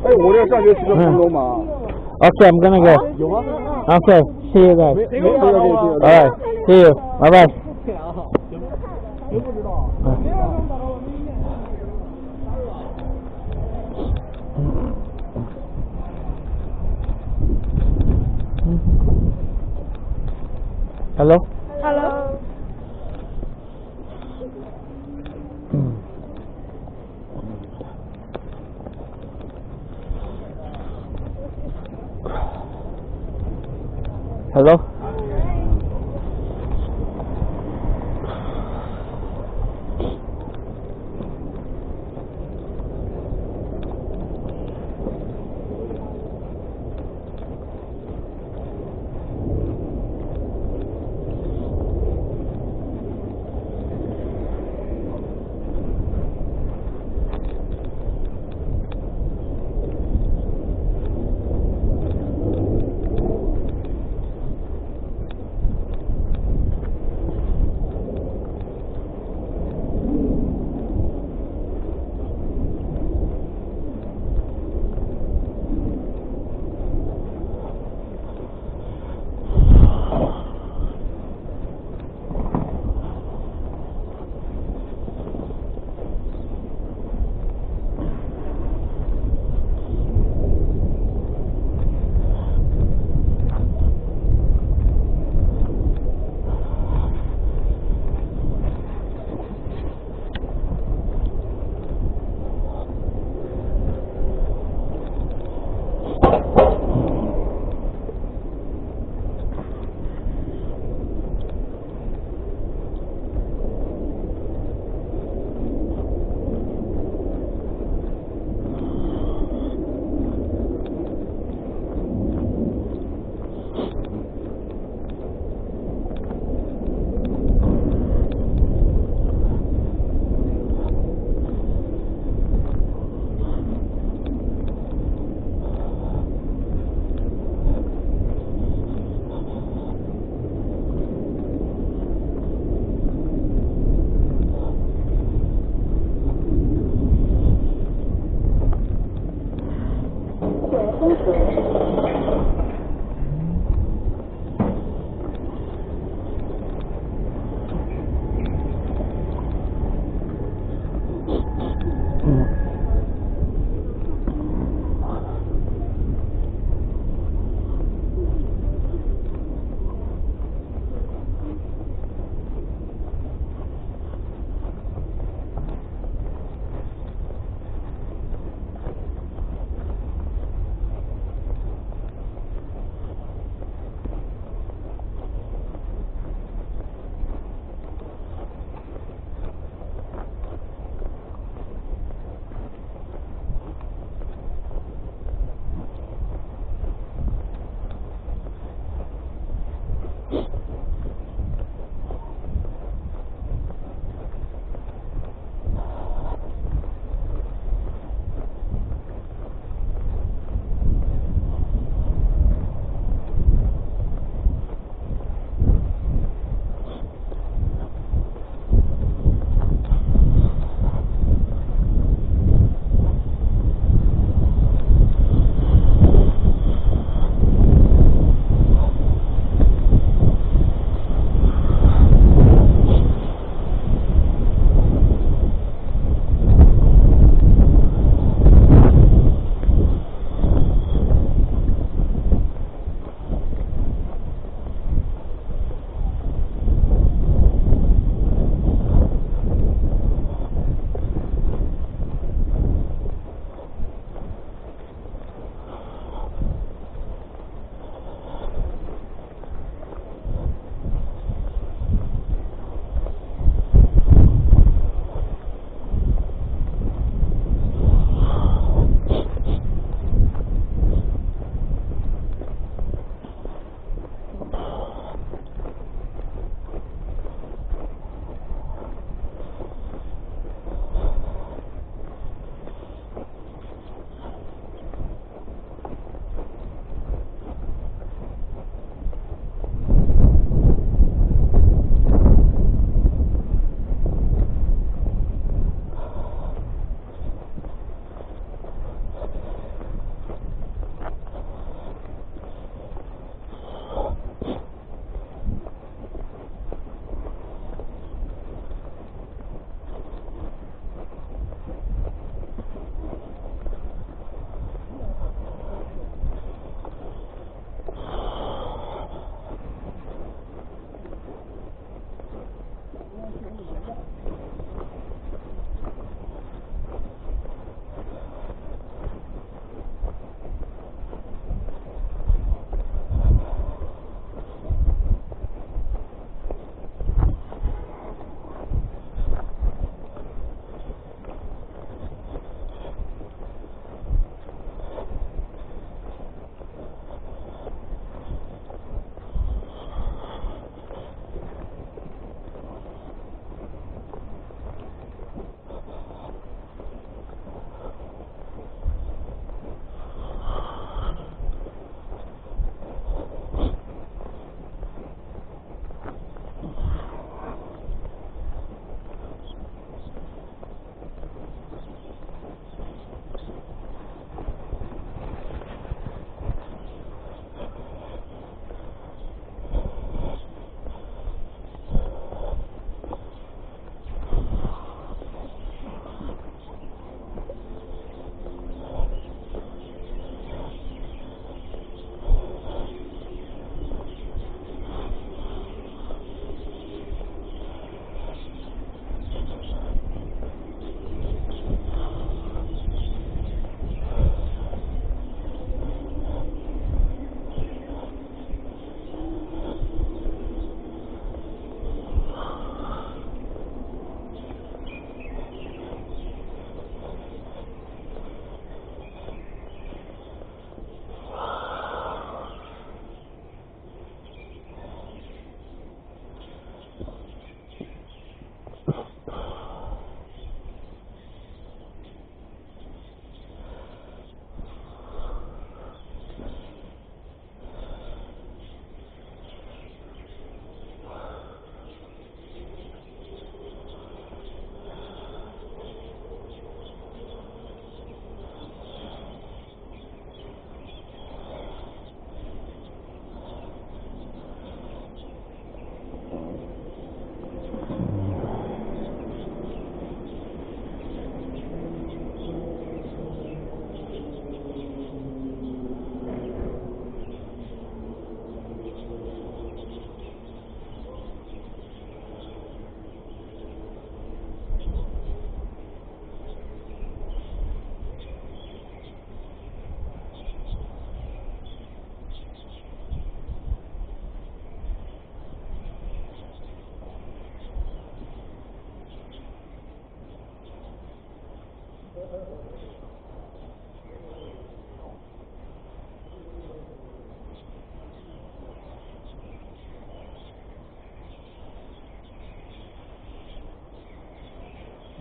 哎，我这上学骑的普通吗
Okay, I'm gonna go.
有吗？
Okay, see you guys.
没有
Alright, see you. Bye bye. Hello?
Hello.
Hello?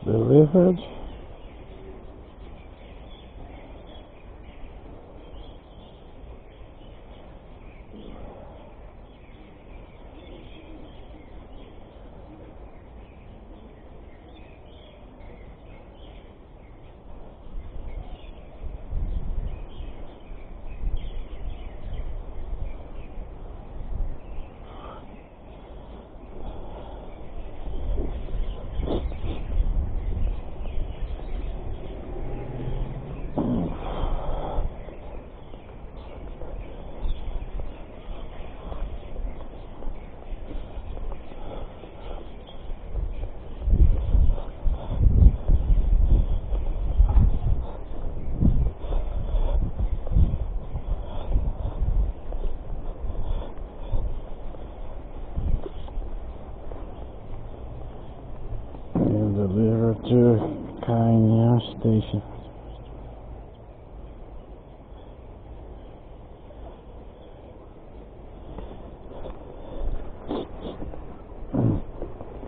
Delivered. Delivered to Kanya Station.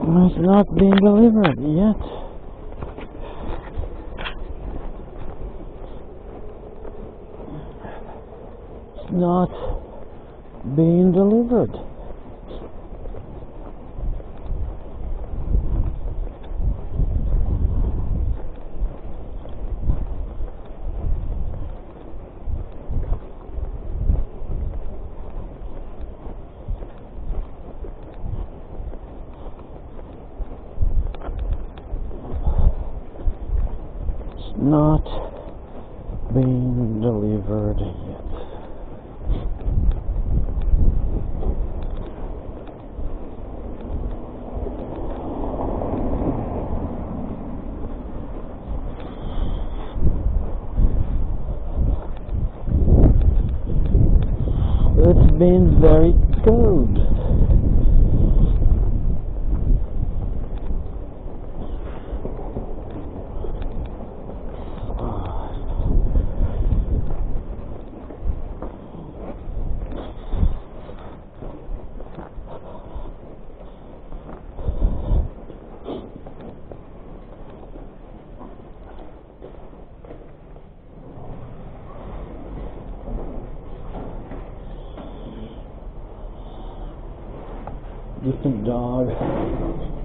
It's not being delivered yet. It's not being delivered. Not being delivered yet. It's been very cold. Different dog.